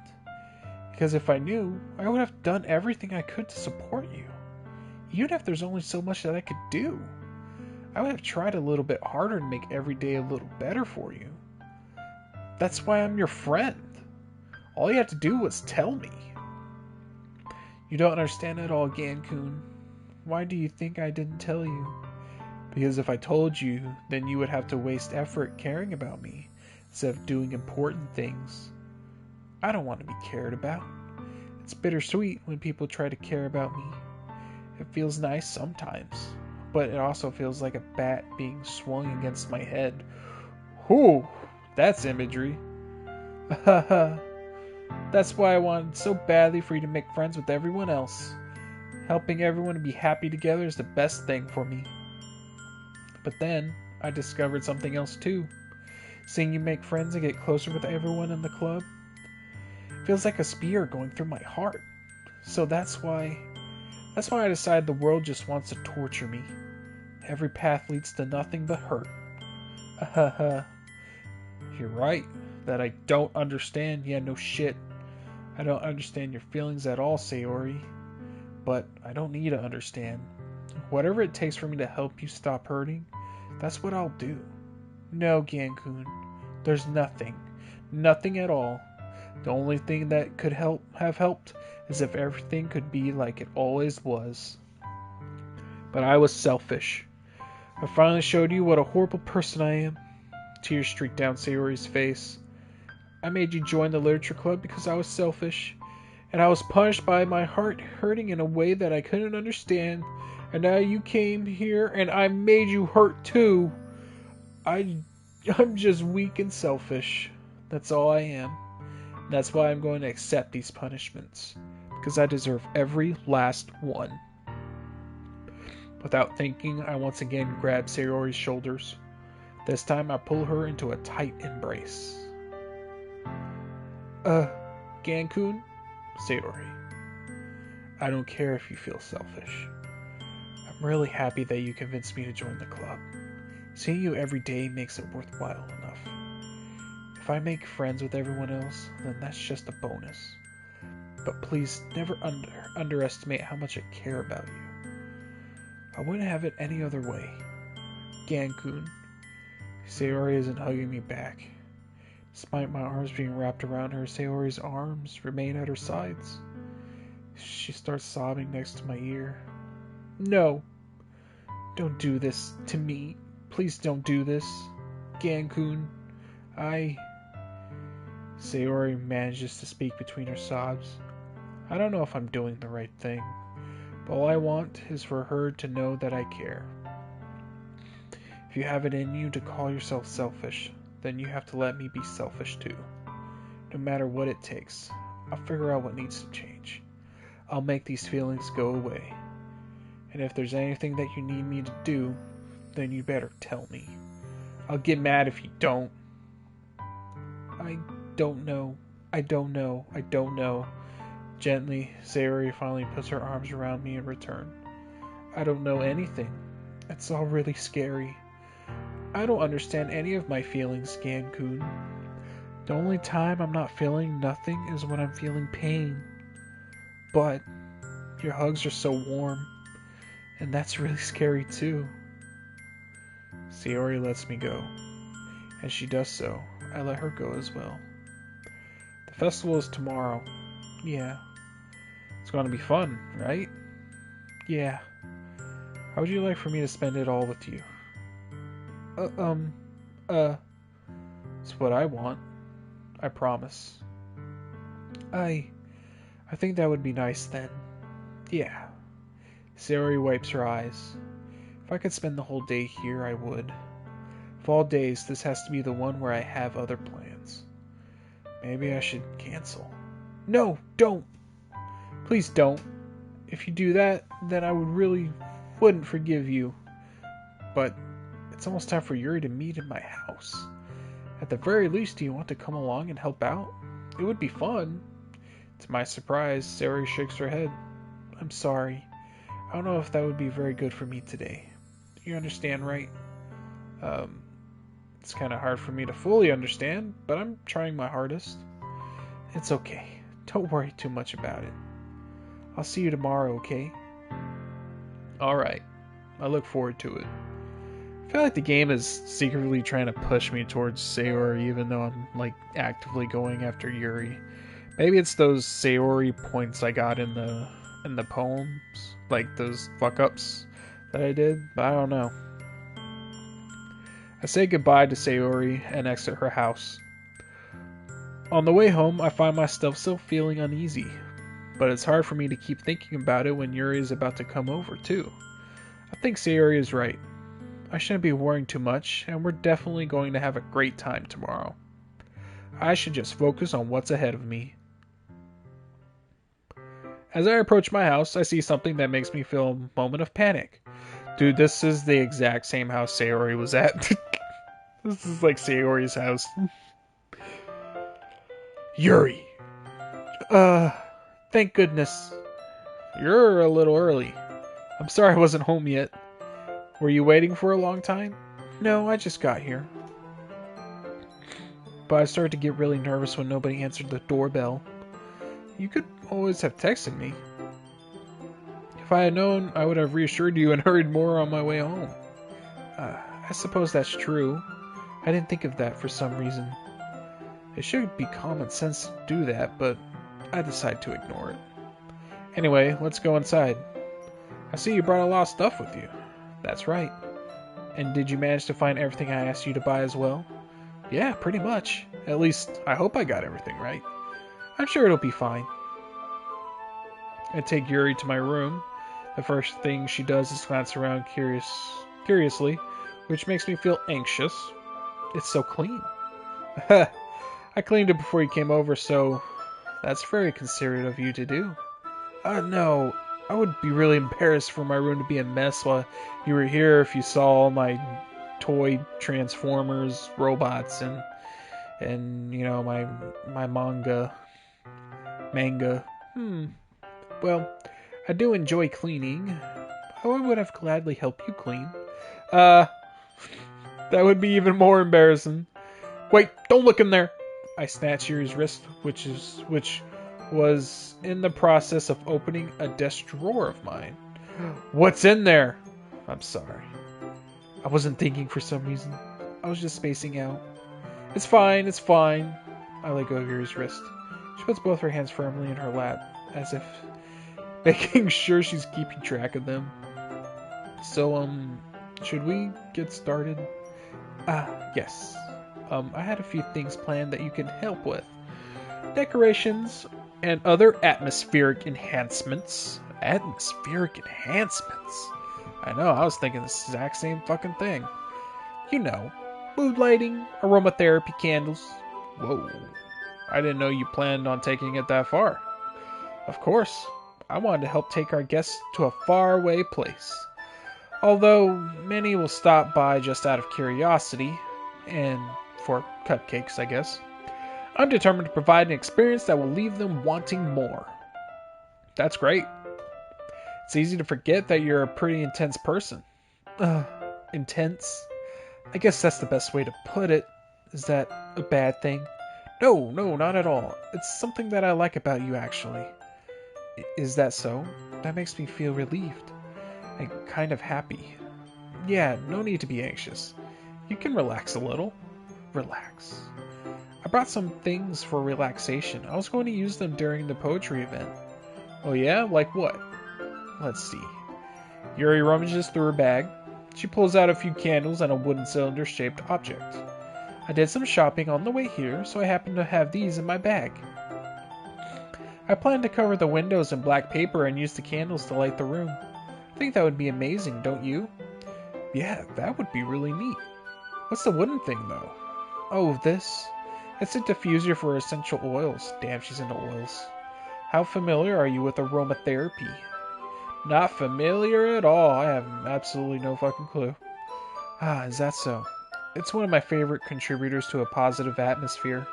Because if I knew, I would have done everything I could to support you. Even if there's only so much that I could do. I would have tried a little bit harder to make every day a little better for you. That's why I'm your friend. All you had to do was tell me. You don't understand at all, Gankun. Why do you think I didn't tell you? Because if I told you, then you would have to waste effort caring about me, instead of doing important things. I don't want to be cared about. It's bittersweet when people try to care about me. It feels nice sometimes, but it also feels like a bat being swung against my head. Whew, that's imagery. That's why I wanted so badly for you to make friends with everyone else. Helping everyone to be happy together is the best thing for me. But then, I discovered something else too. Seeing you make friends and get closer with everyone in the club feels like a spear going through my heart. So that's why I decided the world just wants to torture me. Every path leads to nothing but hurt. You're right that I don't understand. Yeah, no shit. I don't understand your feelings at all, Sayori. But I don't need to understand. Whatever it takes for me to help you stop hurting, that's what I'll do. No, Gankun. There's nothing. Nothing at all. The only thing that could have helped is if everything could be like it always was. But I was selfish. I finally showed you what a horrible person I am. Tears streaked down Sayori's face. I made you join the literature club because I was selfish. And I was punished by my heart hurting in a way that I couldn't understand. And now you came here and I made you hurt too. I I'm just weak and selfish. That's all I am. That's why I'm going to accept these punishments. Because I deserve every last one. Without thinking, I once again grab Sayori's shoulders. This time I pull her into a tight embrace. Gankun? Sayori. I don't care if you feel selfish. I'm really happy that you convinced me to join the club. Seeing you every day makes it worthwhile enough. If I make friends with everyone else, then that's just a bonus. But please never underestimate how much I care about you. I wouldn't have it any other way. Gankun. Sayori isn't hugging me back. Despite my arms being wrapped around her, Sayori's arms remain at her sides. She starts sobbing next to my ear. No. Don't do this to me. Please don't do this. Gankun. Sayori manages to speak between her sobs. I don't know if I'm doing the right thing, but all I want is for her to know that I care. If you have it in you to call yourself selfish, then you have to let me be selfish too. No matter what it takes, I'll figure out what needs to change. I'll make these feelings go away. And if there's anything that you need me to do, then you better tell me. I'll get mad if you don't. I don't know. Gently, Sayori finally puts her arms around me in return. I don't know anything. It's all really scary. I don't understand any of my feelings, Gankun. The only time I'm not feeling nothing is when I'm feeling pain. But your hugs are so warm, and that's really scary too. Sayori lets me go. As she does so, I let her go as well. The festival is tomorrow. Yeah. It's going to be fun, right? Yeah. How would you like for me to spend it all with you? It's what I want. I promise. I think that would be nice then. Yeah. Sayori wipes her eyes. If I could spend the whole day here, I would. Of all days, this has to be the one where I have other plans. Maybe I should cancel. No, don't! Please don't. If you do that, then I wouldn't forgive you. But it's almost time for Yuri to meet in my house. At the very least, do you want to come along and help out? It would be fun. To my surprise, Sayori shakes her head. I'm sorry. I don't know if that would be very good for me today. You understand, right? It's kind of hard for me to fully understand, but I'm trying my hardest. It's okay. Don't worry too much about it. I'll see you tomorrow, okay? Alright. I look forward to it. I feel like the game is secretly trying to push me towards Sayori, even though I'm, actively going after Yuri. Maybe it's those Sayori points I got in the poems, like those fuck-ups that I did, but I don't know. I say goodbye to Sayori and exit her house. On the way home, I find myself still feeling uneasy, but it's hard for me to keep thinking about it when Yuri is about to come over, too. I think Sayori is right. I shouldn't be worrying too much, and we're definitely going to have a great time tomorrow. I should just focus on what's ahead of me. As I approach my house, I see something that makes me feel a moment of panic. Dude, this is the exact same house Sayori was at. This is like Sayori's house. Yuri! Thank goodness. You're a little early. I'm sorry I wasn't home yet. Were you waiting for a long time? No, I just got here. But I started to get really nervous when nobody answered the doorbell. You could always have texted me. If I had known, I would have reassured you and hurried more on my way home. I suppose that's true. I didn't think of that for some reason. It should be common sense to do that, but I decide to ignore it. Anyway, let's go inside. I see you brought a lot of stuff with you. That's right. And did you manage to find everything I asked you to buy as well? Yeah, pretty much. At least, I hope I got everything right. I'm sure it'll be fine. I take Yuri to my room. The first thing she does is glance around curiously, which makes me feel anxious. It's so clean. I cleaned it before you came over, so that's very considerate of you to do. No, I would be really embarrassed for my room to be a mess while you were here if you saw all my toy transformers, robots, and you know my manga. Well, I do enjoy cleaning. I would have gladly helped you clean. Uh, that would be even more embarrassing. Wait, don't look in there. I snatched Yuri's wrist, which was in the process of opening a desk drawer of mine. What's in there? I'm sorry. I wasn't thinking for some reason. I was just spacing out. It's fine, it's fine. I let go of Yuri's wrist. She puts both her hands firmly in her lap, as if making sure she's keeping track of them. So, should we get started? Yes. I had a few things planned that you can help with. Decorations and other atmospheric enhancements. Atmospheric enhancements? I know, I was thinking the exact same fucking thing. You know, mood lighting, aromatherapy candles. Whoa. I didn't know you planned on taking it that far. Of course. I wanted to help take our guests to a faraway place. Although many will stop by just out of curiosity, and for cupcakes, I guess. I'm determined to provide an experience that will leave them wanting more. That's great. It's easy to forget that you're a pretty intense person. Intense? I guess that's the best way to put it. Is that a bad thing? No, not at all. It's something that I like about you, actually. Is that so? That makes me feel relieved. And kind of happy. Yeah, no need to be anxious. You can relax a little. Relax. I brought some things for relaxation. I was going to use them during the poetry event. Oh yeah? Like what? Let's see. Yuri rummages through her bag. She pulls out a few candles and a wooden cylinder-shaped object. I did some shopping on the way here, so I happen to have these in my bag. I plan to cover the windows in black paper and use the candles to light the room. I think that would be amazing, don't you? Yeah, that would be really neat. What's the wooden thing, though? Oh, this? It's a diffuser for essential oils. Damn, she's into oils. How familiar are you with aromatherapy? Not familiar at all. I have absolutely no fucking clue. Is that so? It's one of my favorite contributors to a positive atmosphere.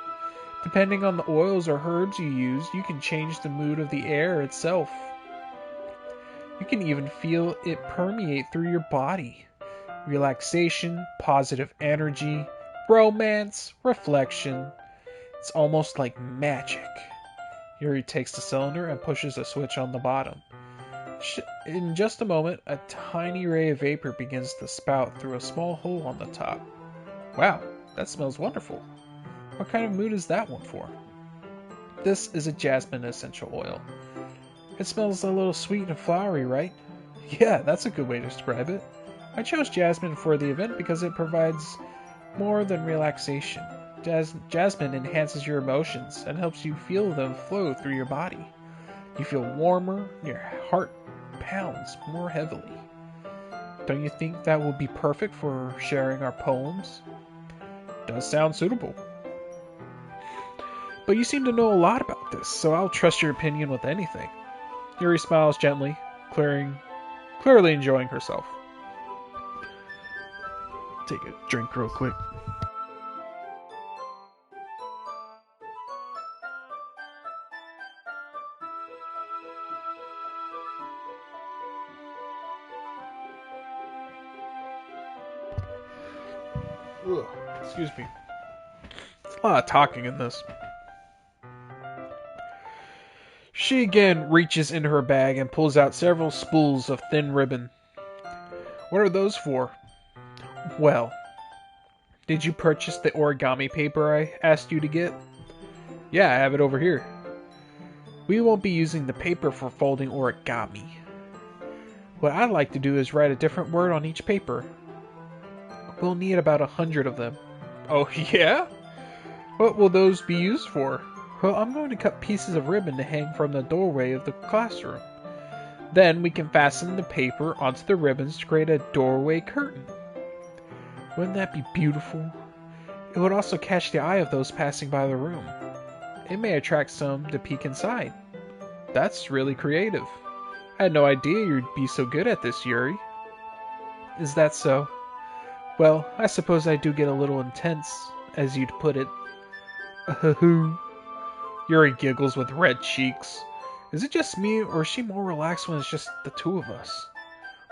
Depending on the oils or herbs you use, you can change the mood of the air itself. You can even feel it permeate through your body. Relaxation, positive energy, romance, reflection. It's almost like magic. Yuri takes the cylinder and pushes a switch on the bottom. In just a moment, a tiny ray of vapor begins to spout through a small hole on the top. Wow, that smells wonderful. What kind of mood is that one for? This is a jasmine essential oil. It smells a little sweet and flowery, right? Yeah, that's a good way to describe it. I chose jasmine for the event because it provides more than relaxation. Jasmine enhances your emotions and helps you feel them flow through your body. You feel warmer, your heart pounds more heavily. Don't you think that will be perfect for sharing our poems? Does sound suitable. But you seem to know a lot about this, so I'll trust your opinion with anything. Yuri smiles gently, clearly enjoying herself. Take a drink real quick. Ugh, excuse me. There's a lot of talking in this. She again reaches into her bag and pulls out several spools of thin ribbon. What are those for? Well, did you purchase the origami paper I asked you to get? Yeah, I have it over here. We won't be using the paper for folding origami. What I'd like to do is write a different word on each paper. We'll need about 100 of them. Oh, yeah? What will those be used for? Well, I'm going to cut pieces of ribbon to hang from the doorway of the classroom. Then we can fasten the paper onto the ribbons to create a doorway curtain. Wouldn't that be beautiful? It would also catch the eye of those passing by the room. It may attract some to peek inside. That's really creative. I had no idea you'd be so good at this, Yuri. Is that so? Well, I suppose I do get a little intense, as you'd put it. Yuri giggles with red cheeks. Is it just me, or is she more relaxed when it's just the two of us?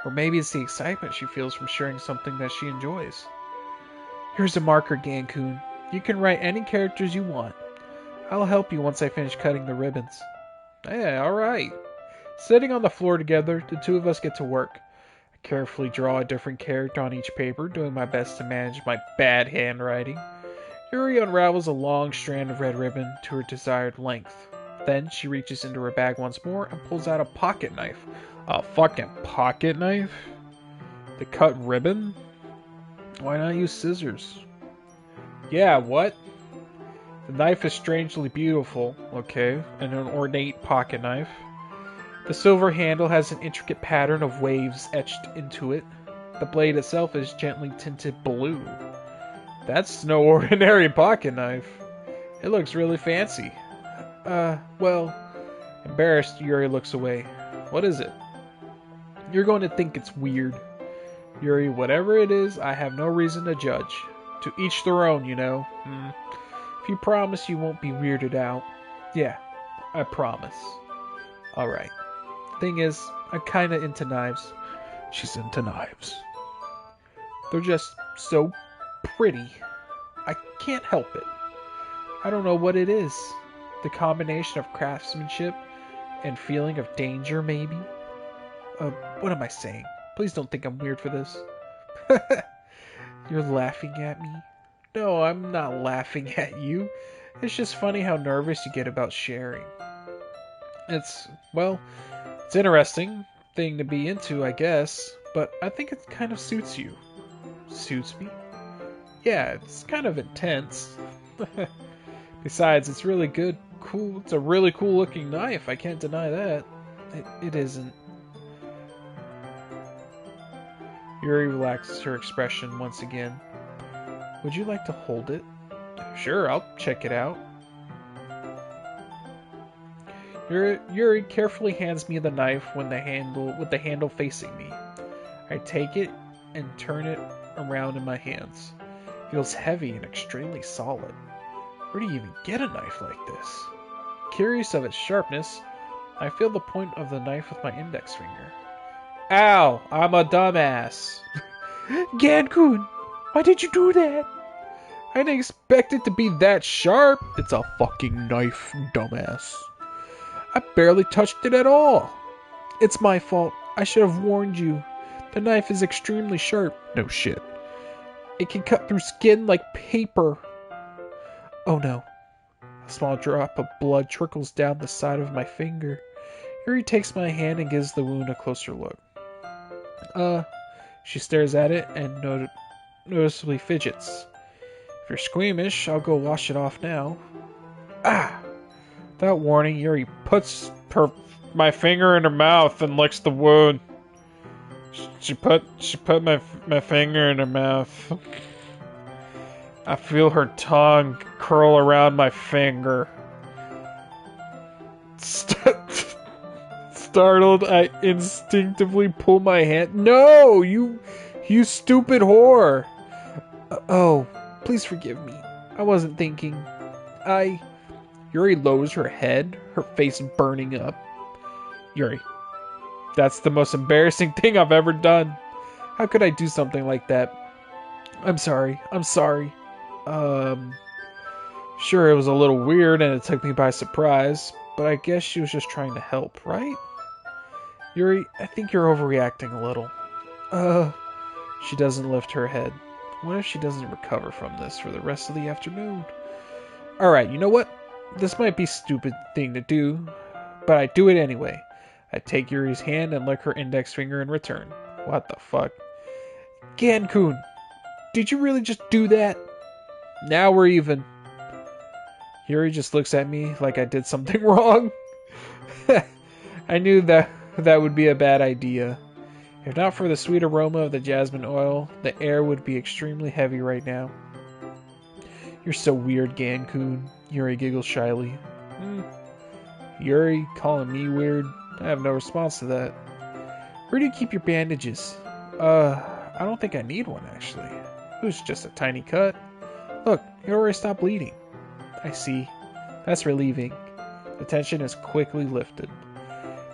Or maybe it's the excitement she feels from sharing something that she enjoys. Here's a marker, Gankun. You can write any characters you want. I'll help you once I finish cutting the ribbons. Hey, alright. Sitting on the floor together, the two of us get to work. I carefully draw a different character on each paper, doing my best to manage my bad handwriting. Yuri unravels a long strand of red ribbon to her desired length. Then she reaches into her bag once more and pulls out a pocket knife. A fucking pocket knife? To cut ribbon? Why not use scissors? Yeah, what? The knife is strangely beautiful, okay, and an ornate pocket knife. The silver handle has an intricate pattern of waves etched into it. The blade itself is gently tinted blue. That's no ordinary pocket knife. It looks really fancy. Well... Embarrassed, Yuri looks away. What is it? You're going to think it's weird. Yuri, whatever it is, I have no reason to judge. To each their own, you know. If you promise you won't be weirded out. Yeah, I promise. Alright. Thing is, I'm kinda into knives. She's into knives. They're just so pretty. I can't help it. I don't know what it is. The combination of craftsmanship and feeling of danger, maybe? What am I saying? Please don't think I'm weird for this. You're laughing at me? No, I'm not laughing at you. It's just funny how nervous you get about sharing. It's interesting thing to be into, I guess, but I think it kind of suits you. Suits me? Yeah, it's kind of intense. Besides, it's really good, cool. It's a really cool looking knife. I can't deny that. It isn't. Yuri relaxes her expression once again. Would you like to hold it? Sure, I'll check it out. Yuri carefully hands me the knife with the handle facing me. I take it and turn it around in my hands. It feels heavy and extremely solid. Where do you even get a knife like this? Curious of its sharpness, I feel the point of the knife with my index finger. Ow! I'm a dumbass! Gankun! Why did you do that? I didn't expect it to be that sharp. It's a fucking knife, dumbass. I barely touched it at all. It's my fault. I should have warned you. The knife is extremely sharp. No shit. It can cut through skin like paper. Oh no. A small drop of blood trickles down the side of my finger. Yuri takes my hand and gives the wound a closer look. She stares at it and noticeably fidgets. If you're squeamish, I'll go wash it off now. Ah! Without warning, Yuri puts my finger in her mouth and licks the wound. She put my finger in her mouth. I feel her tongue curl around my finger. Startled, I instinctively pull my hand. No, you stupid whore! Oh, please forgive me. I wasn't thinking. Yuri lowers her head, her face burning up. Yuri, that's the most embarrassing thing I've ever done. How could I do something like that? I'm sorry. Sure, it was a little weird and it took me by surprise, but I guess she was just trying to help, right? Yuri, I think you're overreacting a little. She doesn't lift her head. What if she doesn't recover from this for the rest of the afternoon? Alright, you know what? This might be a stupid thing to do, but I do it anyway. I take Yuri's hand and lick her index finger in return. What the fuck? Gankun, did you really just do that? Now we're even. Yuri just looks at me like I did something wrong. I knew that would be a bad idea. If not for the sweet aroma of the jasmine oil, the air would be extremely heavy right now. You're so weird, Gankun. Yuri giggles shyly. Yuri calling me weird? I have no response to that. Where do you keep your bandages? I don't think I need one, actually. It was just a tiny cut. Look, it already stopped bleeding. I see. That's relieving. The tension is quickly lifted.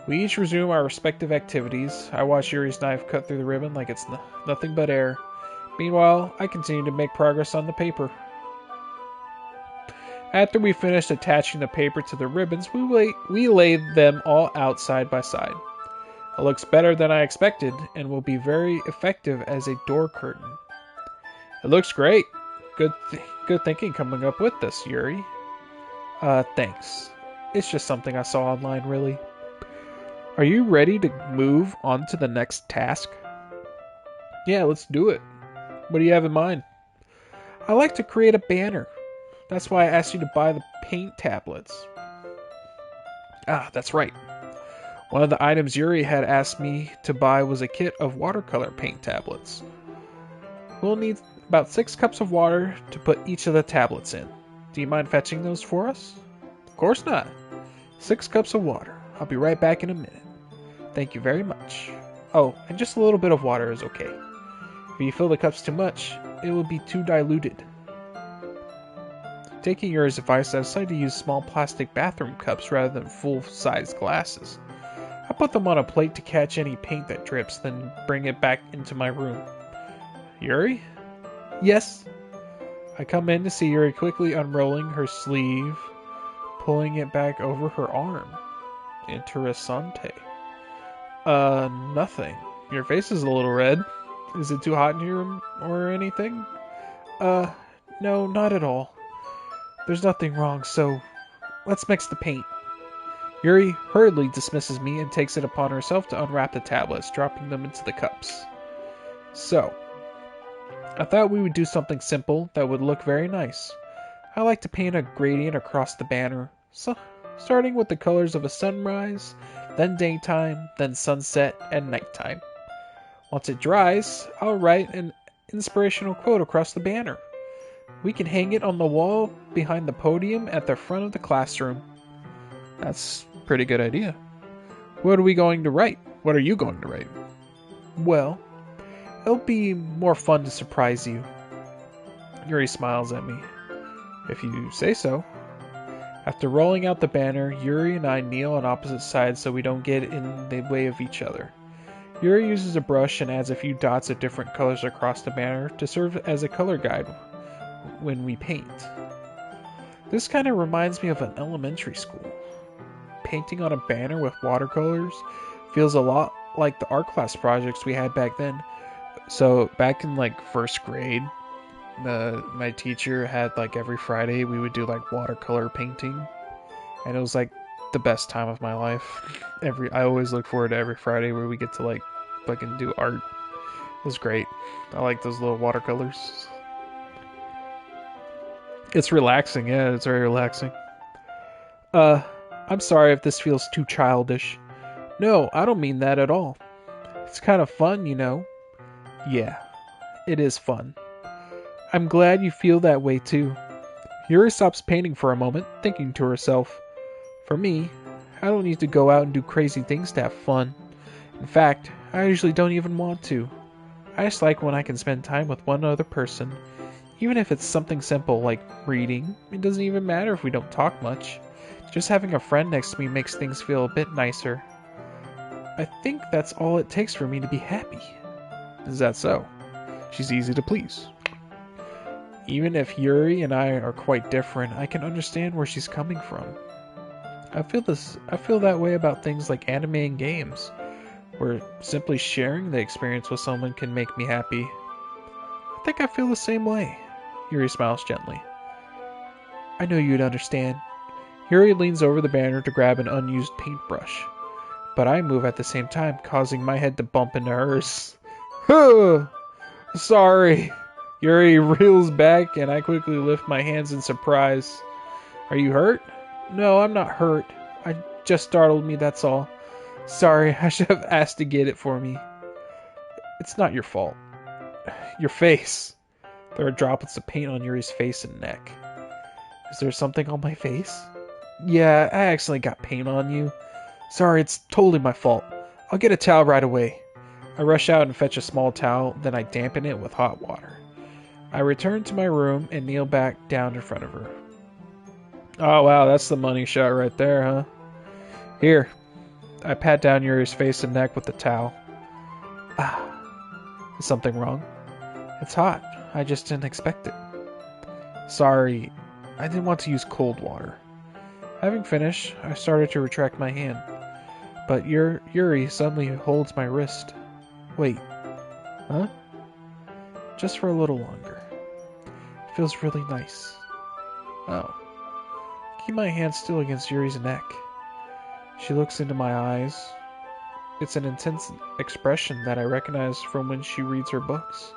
We each resume our respective activities. I watch Yuri's knife cut through the ribbon like it's nothing but air. Meanwhile, I continue to make progress on the paper. After we finished attaching the paper to the ribbons, we laid them all out side by side. It looks better than I expected and will be very effective as a door curtain. It looks great. Good thinking coming up with this, Yuri. Thanks. It's just something I saw online, really. Are you ready to move on to the next task? Yeah, let's do it. What do you have in mind? I like to create a banner. That's why I asked you to buy the paint tablets. Ah, that's right. One of the items Yuri had asked me to buy was a kit of watercolor paint tablets. We'll need about 6 cups of water to put each of the tablets in. Do you mind fetching those for us? Of course not. 6 cups of water. I'll be right back in a minute. Thank you very much. Oh, and just a little bit of water is okay. If you fill the cups too much, it will be too diluted. Taking Yuri's advice, I decided to use small plastic bathroom cups rather than full-size glasses. I put them on a plate to catch any paint that drips, then bring it back into my room. Yuri? Yes? I come in to see Yuri quickly unrolling her sleeve, pulling it back over her arm. Interessante. Nothing. Your face is a little red. Is it too hot in here or anything? No, not at all. There's nothing wrong, so let's mix the paint. Yuri hurriedly dismisses me and takes it upon herself to unwrap the tablets, dropping them into the cups. So, I thought we would do something simple that would look very nice. I like to paint a gradient across the banner, so starting with the colors of a sunrise, then daytime, then sunset and nighttime. Once it dries, I'll write an inspirational quote across the banner. We can hang it on the wall behind the podium at the front of the classroom. That's a pretty good idea. What are we going to write? What are you going to write? Well, it'll be more fun to surprise you. Yuri smiles at me. If you say so. After rolling out the banner, Yuri and I kneel on opposite sides so we don't get in the way of each other. Yuri uses a brush and adds a few dots of different colors across the banner to serve as a color guide when we paint. This kind of reminds me of an elementary school. Painting on a banner with watercolors feels a lot like the art class projects we had back then. So back in like first grade, my teacher had like every Friday we would do like watercolor painting, and it was like the best time of my life. I always look forward to every Friday where we get to like fucking do art. It was great. I like those little watercolors. It's relaxing, yeah, it's very relaxing. I'm sorry if this feels too childish. No, I don't mean that at all. It's kind of fun, you know. Yeah, it is fun. I'm glad you feel that way too. Yuri stops painting for a moment, thinking to herself, for me, I don't need to go out and do crazy things to have fun. In fact, I usually don't even want to. I just like when I can spend time with one other person. Even if it's something simple like reading, it doesn't even matter if we don't talk much. Just having a friend next to me makes things feel a bit nicer. I think that's all it takes for me to be happy. Is that so? She's easy to please. Even if Yuri and I are quite different, I can understand where she's coming from. I feel that way about things like anime and games, where simply sharing the experience with someone can make me happy. I think I feel the same way. Yuri smiles gently. I know you'd understand. Yuri leans over the banner to grab an unused paintbrush, but I move at the same time, causing my head to bump into hers. Sorry. Yuri reels back, and I quickly lift my hands in surprise. Are you hurt? No, I'm not hurt. I just startled me, that's all. Sorry, I should have asked to get it for me. It's not your fault. Your face. There are droplets of paint on Yuri's face and neck. Is there something on my face? Yeah, I accidentally got paint on you. Sorry, it's totally my fault. I'll get a towel right away. I rush out and fetch a small towel, then I dampen it with hot water. I return to my room and kneel back down in front of her. Oh wow, that's the money shot right there, huh? Here. I pat down Yuri's face and neck with the towel. Is something wrong? It's hot. I just didn't expect it. Sorry, I didn't want to use cold water. Having finished, I started to retract my hand, but Yuri suddenly holds my wrist. Wait, huh? Just for a little longer. It feels really nice. Oh. Keep my hand still against Yuri's neck. She looks into my eyes. It's an intense expression that I recognize from when she reads her books.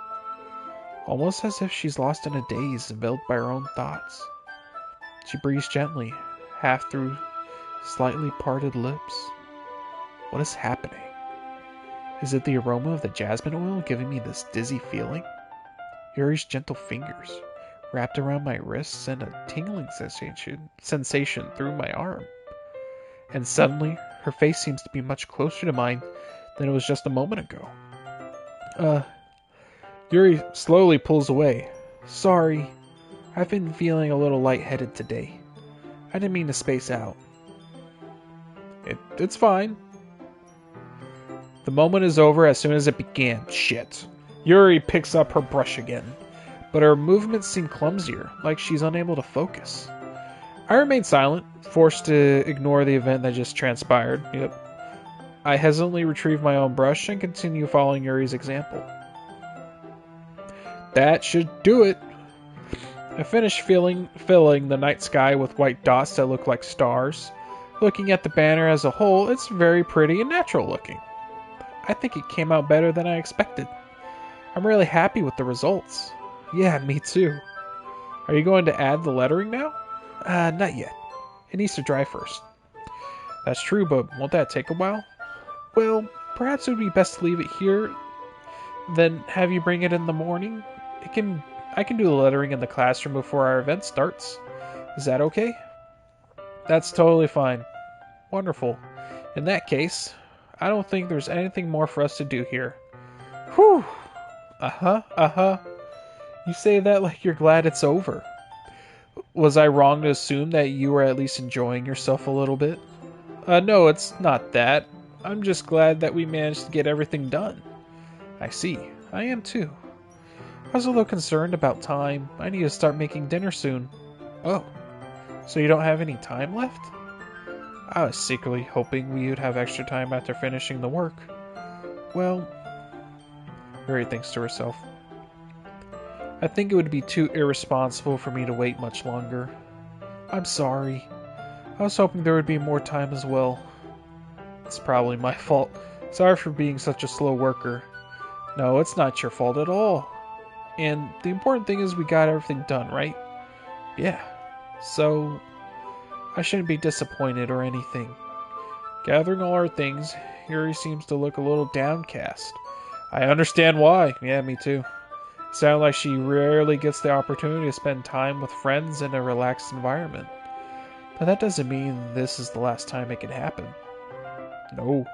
Almost as if she's lost in a daze, enveloped by her own thoughts. She breathes gently, half through slightly parted lips. What is happening? Is it the aroma of the jasmine oil giving me this dizzy feeling? Yuri's gentle fingers, wrapped around my wrists, send a tingling sensation through my arm. And suddenly, her face seems to be much closer to mine than it was just a moment ago. Yuri slowly pulls away. Sorry, I've been feeling a little lightheaded today. I didn't mean to space out. It's fine. The moment is over as soon as it began. Shit. Yuri picks up her brush again, but her movements seem clumsier, like she's unable to focus. I remain silent, forced to ignore the event that just transpired. Yep. I hesitantly retrieve my own brush and continue following Yuri's example. That should do it. I finish filling the night sky with white dots that look like stars. Looking at the banner as a whole, it's very pretty and natural looking. I think it came out better than I expected. I'm really happy with the results. Yeah, me too. Are you going to add the lettering now? Not yet. It needs to dry first. That's true, but won't that take a while? Well, perhaps it would be best to leave it here, then have you bring it in the morning. I can do the lettering in the classroom before our event starts. Is that okay? That's totally fine. Wonderful. In that case, I don't think there's anything more for us to do here. Whew! You say that like you're glad it's over. Was I wrong to assume that you were at least enjoying yourself a little bit? No, it's not that. I'm just glad that we managed to get everything done. I see. I am too. I was a little concerned about time. I need to start making dinner soon. Oh, so you don't have any time left? I was secretly hoping we would have extra time after finishing the work. Well, Mary thinks to herself. I think it would be too irresponsible for me to wait much longer. I'm sorry. I was hoping there would be more time as well. It's probably my fault. Sorry for being such a slow worker. No, it's not your fault at all. And the important thing is we got everything done, right? Yeah. So, I shouldn't be disappointed or anything. Gathering all our things, Yuri seems to look a little downcast. I understand why. Yeah, me too. Sounds like she rarely gets the opportunity to spend time with friends in a relaxed environment. But that doesn't mean this is the last time it can happen. No.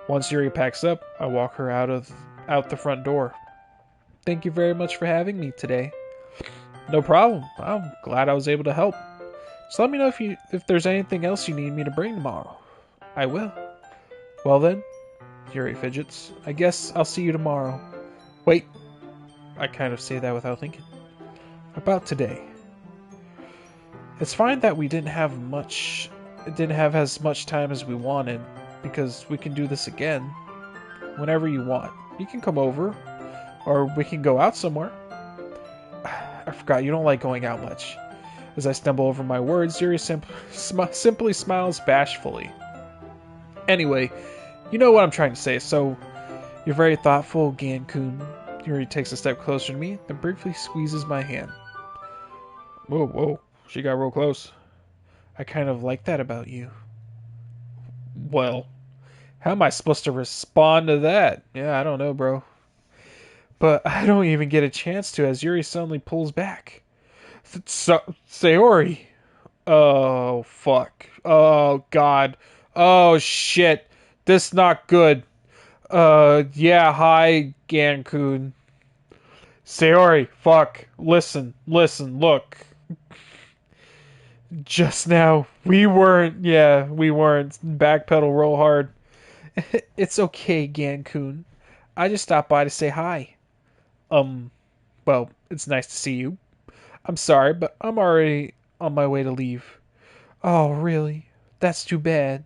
Once Yuri packs up, I walk her out the front door. Thank you very much for having me today. No problem. I'm glad I was able to help. Just let me know if there's anything else you need me to bring tomorrow. I will. Well then, Yuri fidgets. I guess I'll see you tomorrow. Wait. I kind of say that without thinking. About today. It's fine that we didn't have as much time as we wanted, because we can do this again whenever you want. You can come over, or we can go out somewhere. I forgot, you don't like going out much. As I stumble over my words, Yuri simply smiles bashfully. Anyway, you know what I'm trying to say, so you're very thoughtful, Gan-kun. Yuri takes a step closer to me, then briefly squeezes my hand. Whoa, she got real close. I kind of like that about you. Well, how am I supposed to respond to that? Yeah, I don't know, bro. But I don't even get a chance to as Yuri suddenly pulls back. Sayori. Oh, fuck. Oh, God. Oh, shit. This not good. Yeah, hi, Gankun. Sayori, fuck. Listen, look. Just now, we weren't. Backpedal real hard. It's okay, Gankun. I just stopped by to say hi. Well, it's nice to see you. I'm sorry, but I'm already on my way to leave. Oh, really? That's too bad.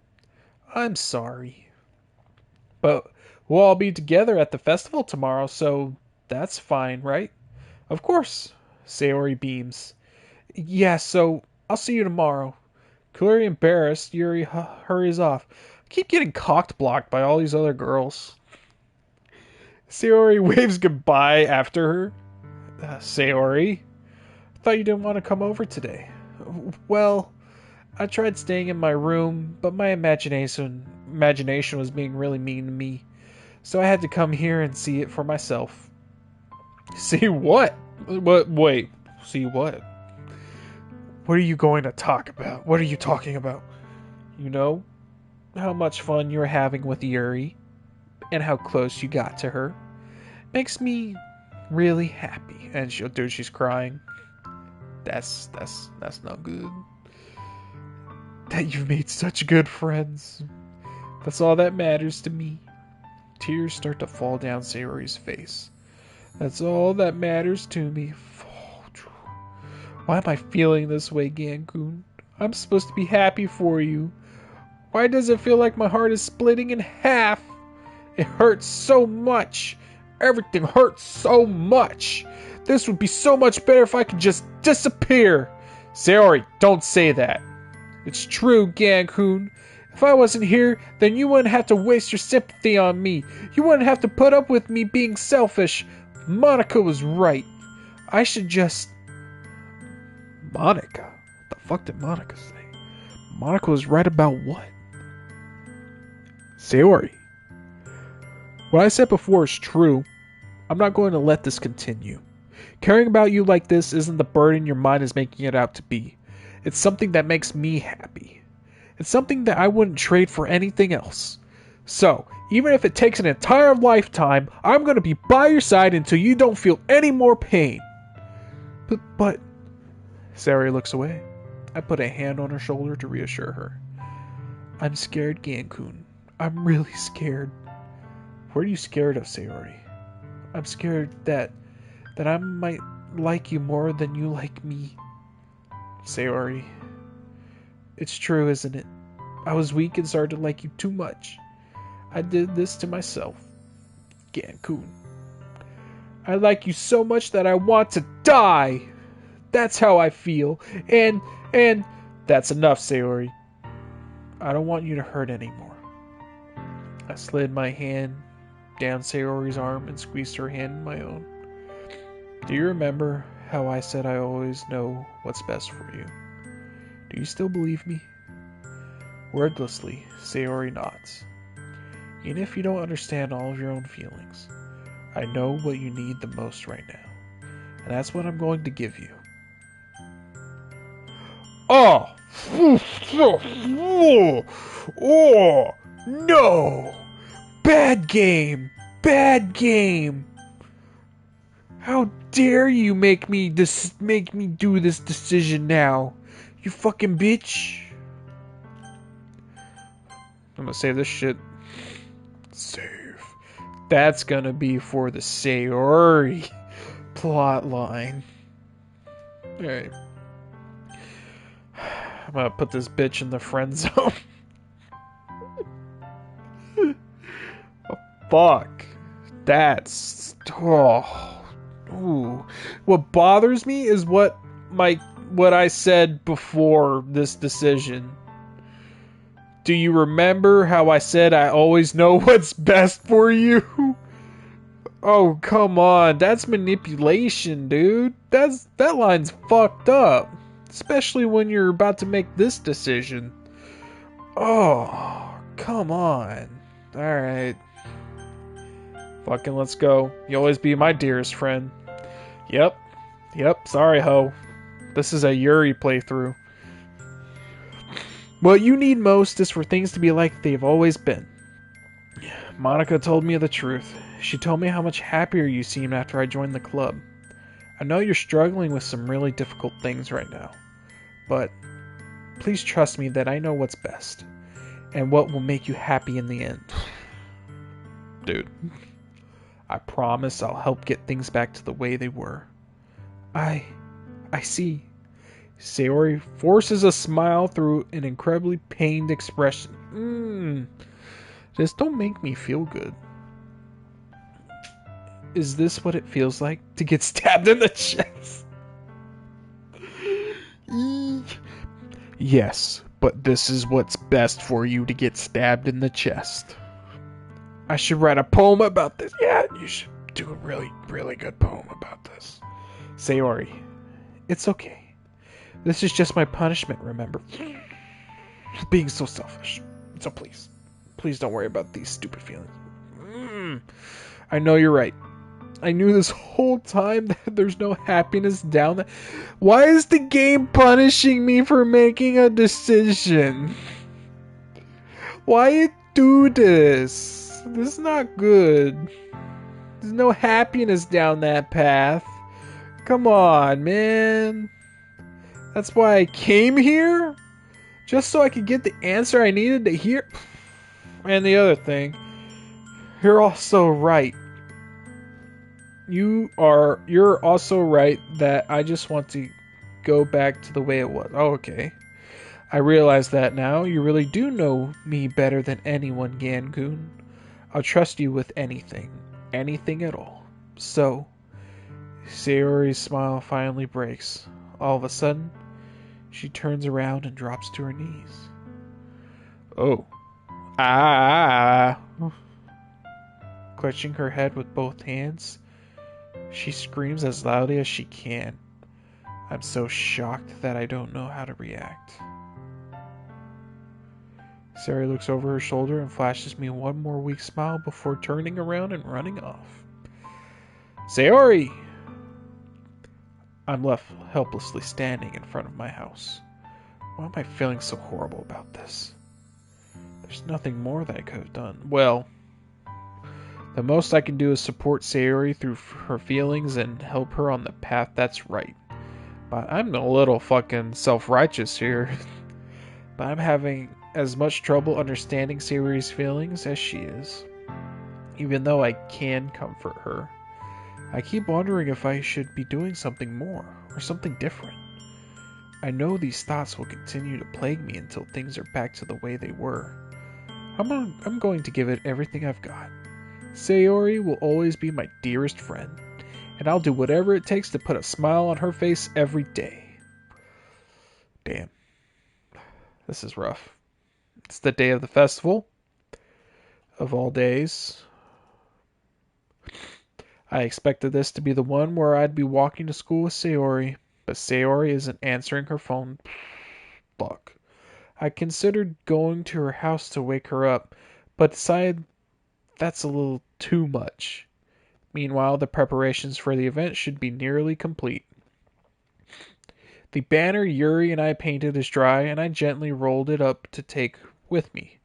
I'm sorry. But we'll all be together at the festival tomorrow, so that's fine, right? Of course. Sayori beams. Yeah, so I'll see you tomorrow. Clearly embarrassed, Yuri hurries off. I keep getting cocked blocked by all these other girls. Sayori waves goodbye after her. Sayori? I thought you didn't want to come over today. Well, I tried staying in my room, but my imagination was being really mean to me. So I had to come here and see it for myself. See what? Wait, see what? What are you going to talk about? What are you talking about? You know, how much fun you were having with Yuri, and how close you got to her. Makes me really happy. And she's crying. That's not good. That you've made such good friends. That's all that matters to me. Tears start to fall down Sayori's face. That's all that matters to me. Why am I feeling this way, Gankun? I'm supposed to be happy for you. Why does it feel like my heart is splitting in half? It hurts so much. Everything hurts so much. This would be so much better if I could just disappear. Sayori, don't say that. It's true, Gankun. If I wasn't here, then you wouldn't have to waste your sympathy on me. You wouldn't have to put up with me being selfish. Monica was right. I should just... Monica? What the fuck did Monica say? Monica was right about what? Sayori. What I said before is true. I'm not going to let this continue. Caring about you like this isn't the burden your mind is making it out to be. It's something that makes me happy. It's something that I wouldn't trade for anything else. So, even if it takes an entire lifetime, I'm going to be by your side until you don't feel any more pain. But... Sayori looks away. I put a hand on her shoulder to reassure her. I'm scared, Gankun. I'm really scared. What are you scared of, Sayori? I'm scared that I might like you more than you like me. Sayori. It's true, isn't it? I was weak and started to like you too much. I did this to myself. Gankun. I like you so much that I want to die. That's how I feel. And that's enough, Sayori. I don't want you to hurt anymore. I slid my hand down Sayori's arm and squeezed her hand in my own. Do you remember how I said I always know what's best for you? Do you still believe me? Wordlessly, Sayori nods. Even if you don't understand all of your own feelings, I know what you need the most right now. And that's what I'm going to give you. Oh! Oh! No! Bad game! Bad game! How dare you make me do this decision now? You fucking bitch! I'm gonna save this shit. Save. That's gonna be for the Sayori plot line. Alright. I'm gonna put this bitch in the friend zone. Oh, fuck. That's... Oh. Ooh. What bothers me is what I said before this decision. Do you remember how I said I always know what's best for you? Oh, come on. That's manipulation, dude. That line's fucked up. Especially when you're about to make this decision. Oh, come on. Alright. Fucking let's go. You'll always be my dearest friend. Yep. Yep. Sorry, ho. This is a Yuri playthrough. What you need most is for things to be like they've always been. Monica told me the truth. She told me how much happier you seemed after I joined the club. I know you're struggling with some really difficult things right now, but please trust me that I know what's best and what will make you happy in the end. Dude, I promise I'll help get things back to the way they were. I see. Sayori forces a smile through an incredibly pained expression. This don't make me feel good. Is this what it feels like to get stabbed in the chest? Yes, but this is what's best for you to get stabbed in the chest. I should write a poem about this. Yeah, you should do a really, really good poem about this. Sayori, it's okay. This is just my punishment, remember? Being so selfish. So please don't worry about these stupid feelings. I know you're right. I knew this whole time that there's no happiness down there. Why is the game punishing me for making a decision? Why it do this? This is not good. There's no happiness down that path. Come on, man. That's why I came here? Just so I could get the answer I needed to hear? And the other thing, you're also right. You're also right that I just want to go back to the way it was. Oh, okay. I realize that now. You really do know me better than anyone, Gan-kun. I'll trust you with anything. Anything at all. So, Sayori's smile finally breaks. All of a sudden, she turns around and drops to her knees. Oh. Ah. Clutching her head with both hands, she screams as loudly as she can. I'm so shocked that I don't know how to react. Sayori looks over her shoulder and flashes me one more weak smile before turning around and running off. Sayori! I'm left helplessly standing in front of my house. Why am I feeling so horrible about this? There's nothing more that I could have done. Well, the most I can do is support Sayori through her feelings and help her on the path that's right. But I'm a little fucking self-righteous here. But I'm having as much trouble understanding Sayori's feelings as she is. Even though I can comfort her, I keep wondering if I should be doing something more, or something different. I know these thoughts will continue to plague me until things are back to the way they were. I'm going to give it everything I've got. Sayori will always be my dearest friend, and I'll do whatever it takes to put a smile on her face every day. Damn. This is rough. It's the day of the festival. Of all days. I expected this to be the one where I'd be walking to school with Sayori, but Sayori isn't answering her phone. Fuck. I considered going to her house to wake her up, but decided that's a little too much. Meanwhile, the preparations for the event should be nearly complete. The banner Yuri and I painted is dry, and I gently rolled it up to take with me.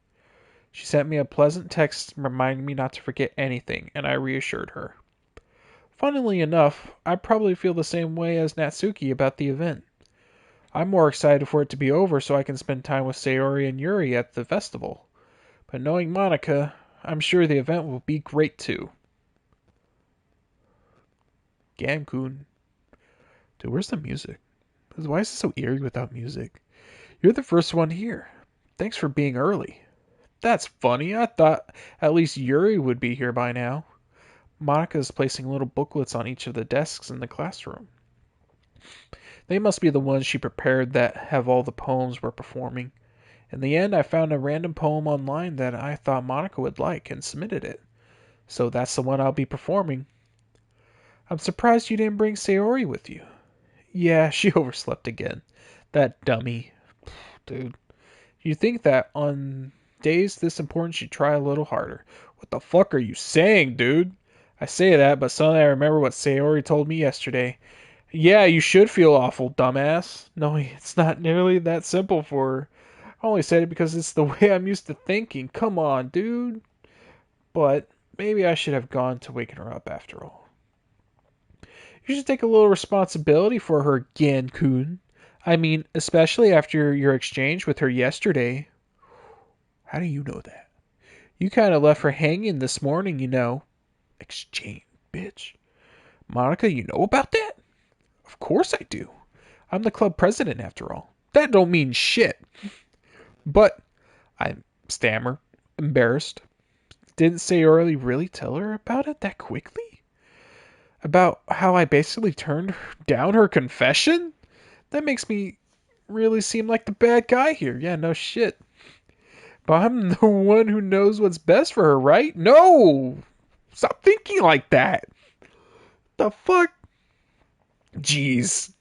She sent me a pleasant text reminding me not to forget anything, and I reassured her. Funnily enough, I probably feel the same way as Natsuki about the event. I'm more excited for it to be over so I can spend time with Sayori and Yuri at the festival. But knowing Monica, I'm sure the event will be great too. Gan-kun. Dude, where's the music? Why is it so eerie without music? You're the first one here. Thanks for being early. That's funny. I thought at least Yuri would be here by now. Monica is placing little booklets on each of the desks in the classroom. They must be the ones she prepared that have all the poems we're performing. In the end, I found a random poem online that I thought Monica would like and submitted it. So that's the one I'll be performing. I'm surprised you didn't bring Sayori with you. Yeah, she overslept again. That dummy. Dude. You'd think that on days this important she'd try a little harder. What the fuck are you saying, dude? I say that, but suddenly I remember what Sayori told me yesterday. Yeah, you should feel awful, dumbass. No, it's not nearly that simple for her. I only said it because it's the way I'm used to thinking. Come on, dude. But maybe I should have gone to waking her up after all. You should take a little responsibility for her, Gan-kun. I mean, especially after your exchange with her yesterday. How do you know that? You kind of left her hanging this morning, you know. Exchange, bitch. Monica, you know about that? Of course I do. I'm the club president after all. That don't mean shit. But I stammer, embarrassed. Didn't Sayori really tell her about it that quickly? About how I basically turned down her confession? That makes me really seem like the bad guy here. Yeah, no shit. But I'm the one who knows what's best for her, right? No! Stop thinking like that. The fuck? Jeez.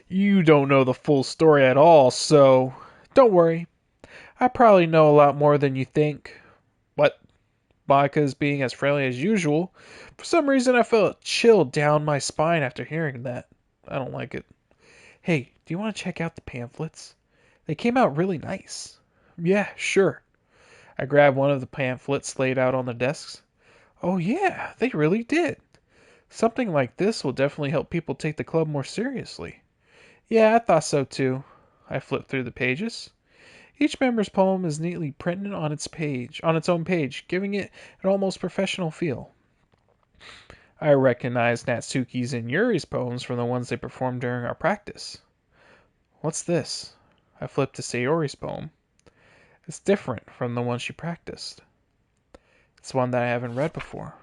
You don't know the full story at all, so don't worry. I probably know a lot more than you think. What? Monica's being as friendly as usual. For some reason, I felt a chill down my spine after hearing that. I don't like it. Hey, do you want to check out the pamphlets? They came out really nice. Yeah, sure. I grabbed one of the pamphlets laid out on the desks. Oh yeah, they really did. Something like this will definitely help people take the club more seriously. Yeah, I thought so too. I flipped through the pages. Each member's poem is neatly printed on its own page, giving it an almost professional feel. I recognized Natsuki's and Yuri's poems from the ones they performed during our practice. What's this? I flipped to Sayori's poem. It's different from the one she practiced. It's one that I haven't read before.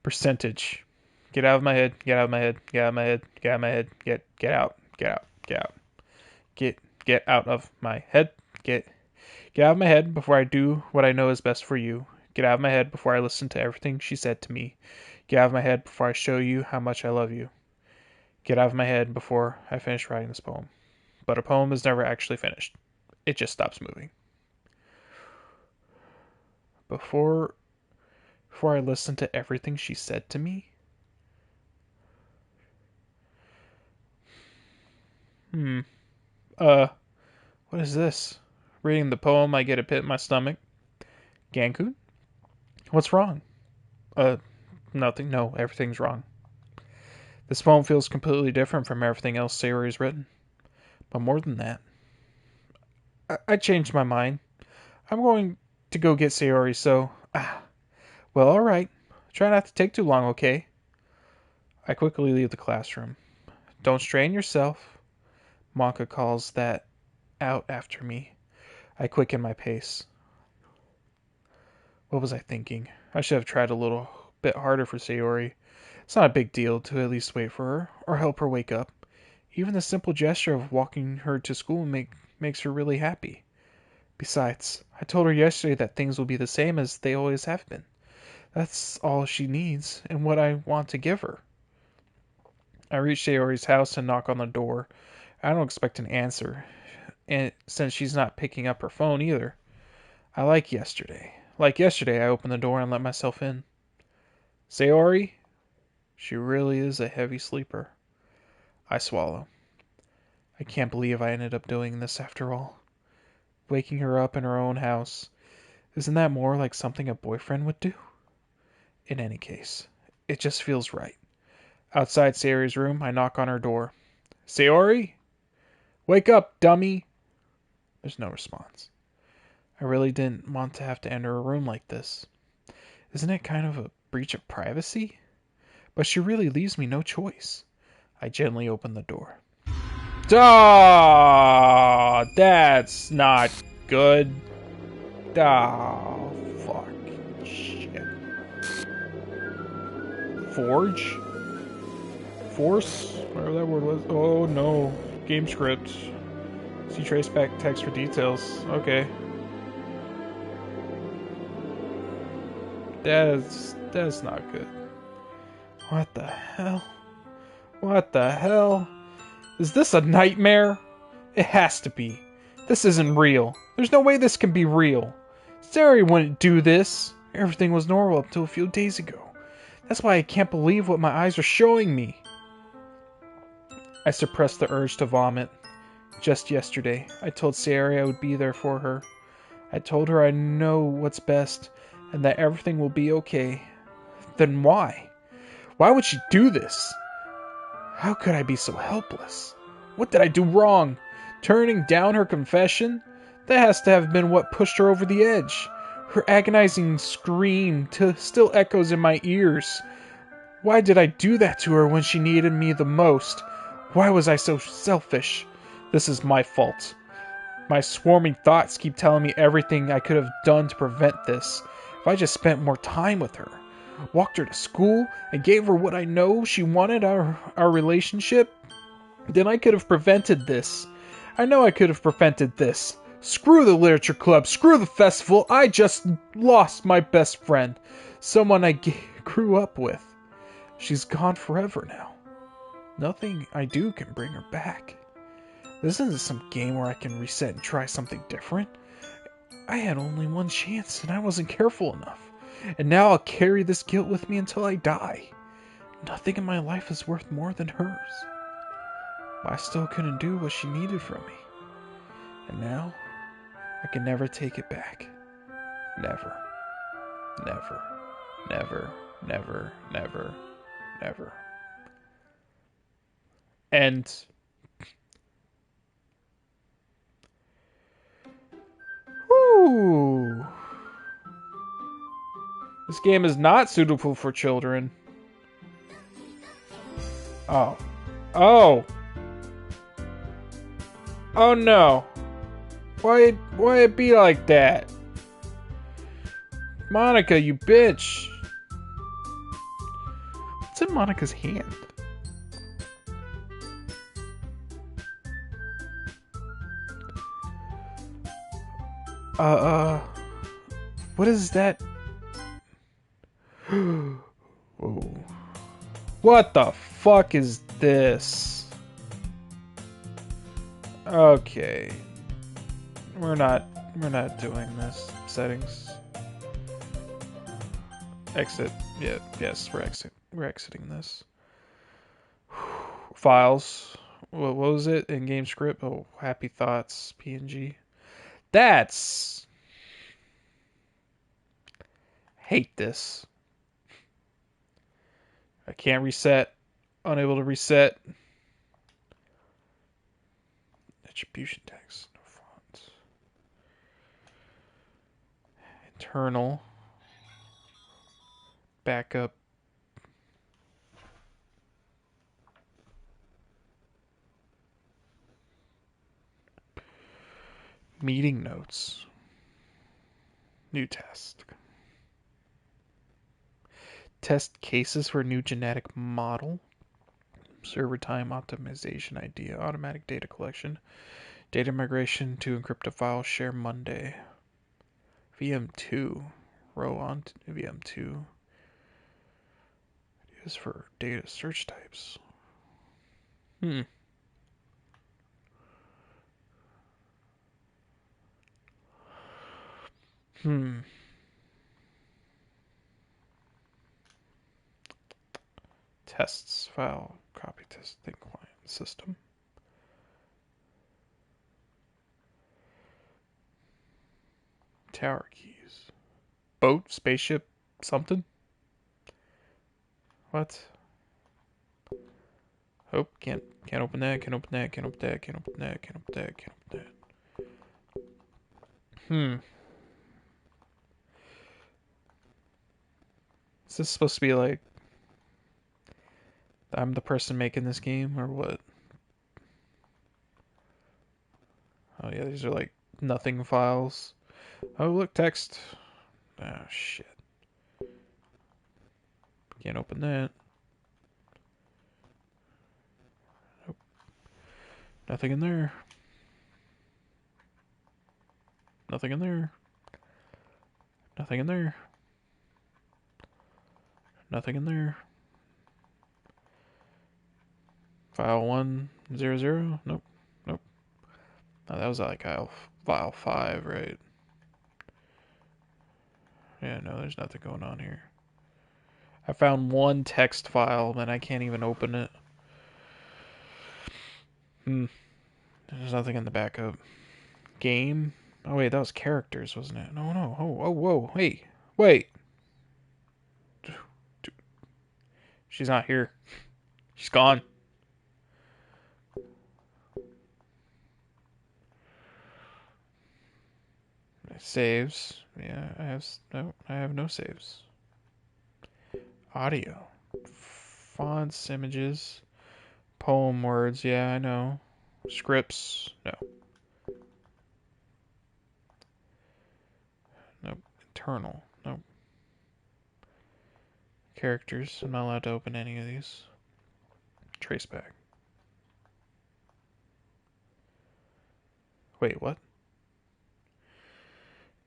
Percentage. Get out of my head, get out of my head, get out of my head, get out of my head, get out, get out, get out. Get out of my head. Get out of my head before I do what I know is best for you. Get out of my head before I listen to everything she said to me. Get out of my head before I show you how much I love you. Get out of my head before I finish writing this poem. But a poem is never actually finished. It just stops moving. Before I listen to everything she said to me? What is this? Reading the poem, I get a pit in my stomach. Gankun? What's wrong? Nothing. No, everything's wrong. This poem feels completely different from everything else Sayori's written. But more than that, I changed my mind. I'm going to go get Sayori, so... well, alright. Try not to take too long, okay? I quickly leave the classroom. Don't strain yourself. Monka calls that out after me. I quicken my pace. What was I thinking? I should have tried a little bit harder for Sayori. It's not a big deal to at least wait for her, or help her wake up. Even the simple gesture of walking her to school makes her really happy. Besides, I told her yesterday that things will be the same as they always have been. That's all she needs, and what I want to give her. I reach Sayori's house and knock on the door. I don't expect an answer, and since she's not picking up her phone either. Like yesterday, I opened the door and let myself in. Sayori? She really is a heavy sleeper. I swallow. I can't believe I ended up doing this after all. Waking her up in her own house. Isn't that more like something a boyfriend would do? In any case, it just feels right. Outside Sayori's room, I knock on her door. Sayori? Wake up, dummy! There's no response. I really didn't want to have to enter a room like this. Isn't it kind of a breach of privacy? But she really leaves me no choice. I gently open the door. Ah, that's not good. Ah, fuck. Shit. Forge? Force? Whatever that word was. Oh no. Game script. See traceback text for details. Okay. That's not good. What the hell? What the hell? Is this a nightmare? It has to be. This isn't real. There's no way this can be real. Sayori wouldn't do this. Everything was normal up until a few days ago. That's why I can't believe what my eyes are showing me. I suppressed the urge to vomit. Just yesterday, I told Sari I would be there for her. I told her I know what's best and that everything will be okay. Then why? Why would she do this? How could I be so helpless? What did I do wrong? Turning down her confession? That has to have been what pushed her over the edge. Her agonizing scream still echoes in my ears. Why did I do that to her when she needed me the most? Why was I so selfish? This is my fault. My swarming thoughts keep telling me everything I could have done to prevent this. If I just spent more time with her, walked her to school, and gave her what I know she wanted our relationship, then I could have prevented this. I know I could have prevented this. Screw the literature club, screw the festival, I just lost my best friend. Someone I grew up with. She's gone forever now. Nothing I do can bring her back. This isn't some game where I can reset and try something different. I had only one chance and I wasn't careful enough. And now I'll carry this guilt with me until I die. Nothing in my life is worth more than hers. But I still couldn't do what she needed from me. And now, I can never take it back. Never. Never. Never. Never. Never. Never. And whoo! This game is not suitable for children. Oh. Oh! Oh no! Why it be like that? Monica, you bitch! What's in Monica's hand? What is that? Whoa. What the fuck is this? Okay. We're not doing this. Settings. Exit. Yeah, yes, we're exiting this. Files. What was it? In-game script. Oh, happy thoughts. PNG. That's... Hate this. I can't reset. Unable to reset. Attribution text. No fonts. Internal. Backup. Meeting notes. New task. Test cases for a new genetic model. Server time optimization idea. Automatic data collection. Data migration to encrypted files. Share Monday. VM2. Row on VM2. Ideas for data search types. Tests file copy testing client system. Tower keys. Boat, spaceship, something? What? Oh, can't open that, can't open that, can't open that, can't open that, can't open that, can't open that. Is this supposed to be like I'm the person making this game or what? Oh yeah, these are like nothing files. Oh look, text. Oh shit. Can't open that. Nope. Nothing in there. Nothing in there. Nothing in there. Nothing in there. File 100? Nope. Nope. Oh, that was like file 5, right? Yeah, no, there's nothing going on here. I found one text file, and I can't even open it. There's nothing in the backup. Game? Oh, wait, that was characters, wasn't it? No, no. Oh, whoa. Hey, wait. She's not here. She's gone. Saves. Yeah, I have no saves. Audio. Fonts, images, poem words. Yeah, I know. Scripts. No. Nope. Internal. Nope. Characters. I'm not allowed to open any of these. Traceback. Wait, what?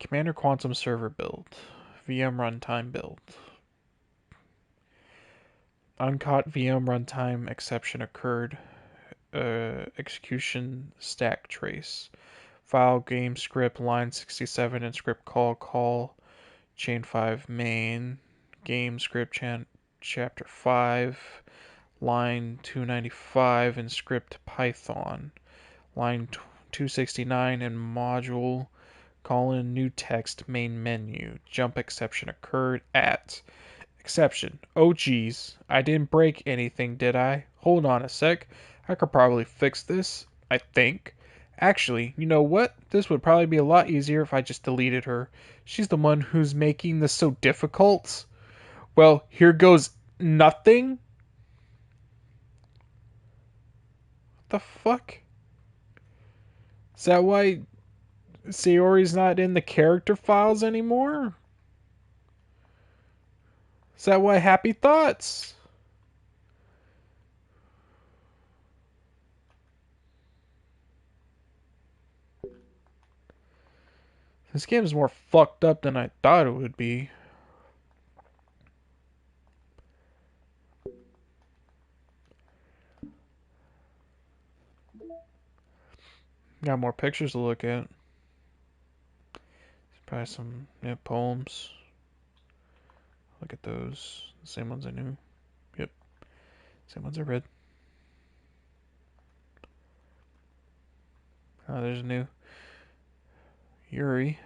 Commander Quantum Server build. VM runtime build. Uncaught VM runtime exception occurred. Execution stack trace. File game script line 67 and script call chain 5 main. Game script chapter 5 line 295 and script Python. Line 269 and module colon new text main menu. Jump exception occurred at exception. Oh geez, I didn't break anything, did I? Hold on a sec. I could probably fix this, I think. Actually, you know what? This would probably be a lot easier if I just deleted her. She's the one who's making this so difficult. Well, here goes nothing. What the fuck? Is that why Sayori's not in the character files anymore? Is that why Happy Thoughts? This game is more fucked up than I thought it would be. Got more pictures to look at. Probably some poems. Look at those. The same ones I knew. Yep. Same ones I read. Oh, there's a new Yuri.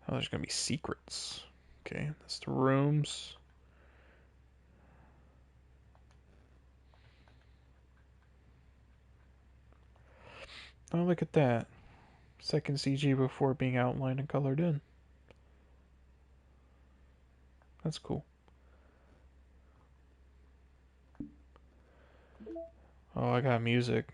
Oh, there's gonna be secrets. Okay, that's the rooms. Oh, look at that. Second CG before being outlined and colored in. That's cool. Oh, I got music.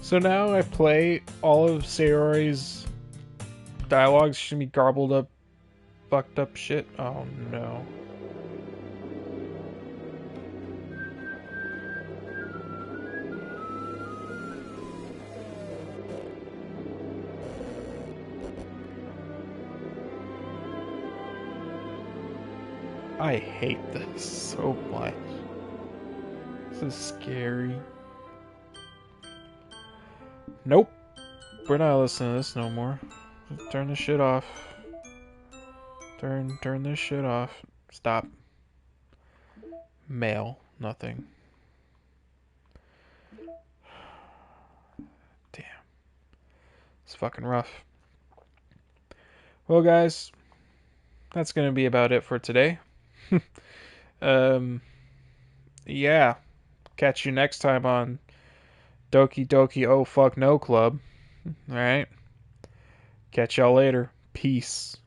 So now I play all of Sayori's dialogues. Should be garbled up, fucked up shit. Oh no. I hate this so much. This is scary. Nope. We're not listening to this no more. Just turn this shit off. Turn this shit off. Stop. Mail. Nothing. Damn. It's fucking rough. Well, guys, that's gonna be about it for today. Yeah. Catch you next time on Doki Doki Oh Fuck No Club. Alright. Catch y'all later. Peace.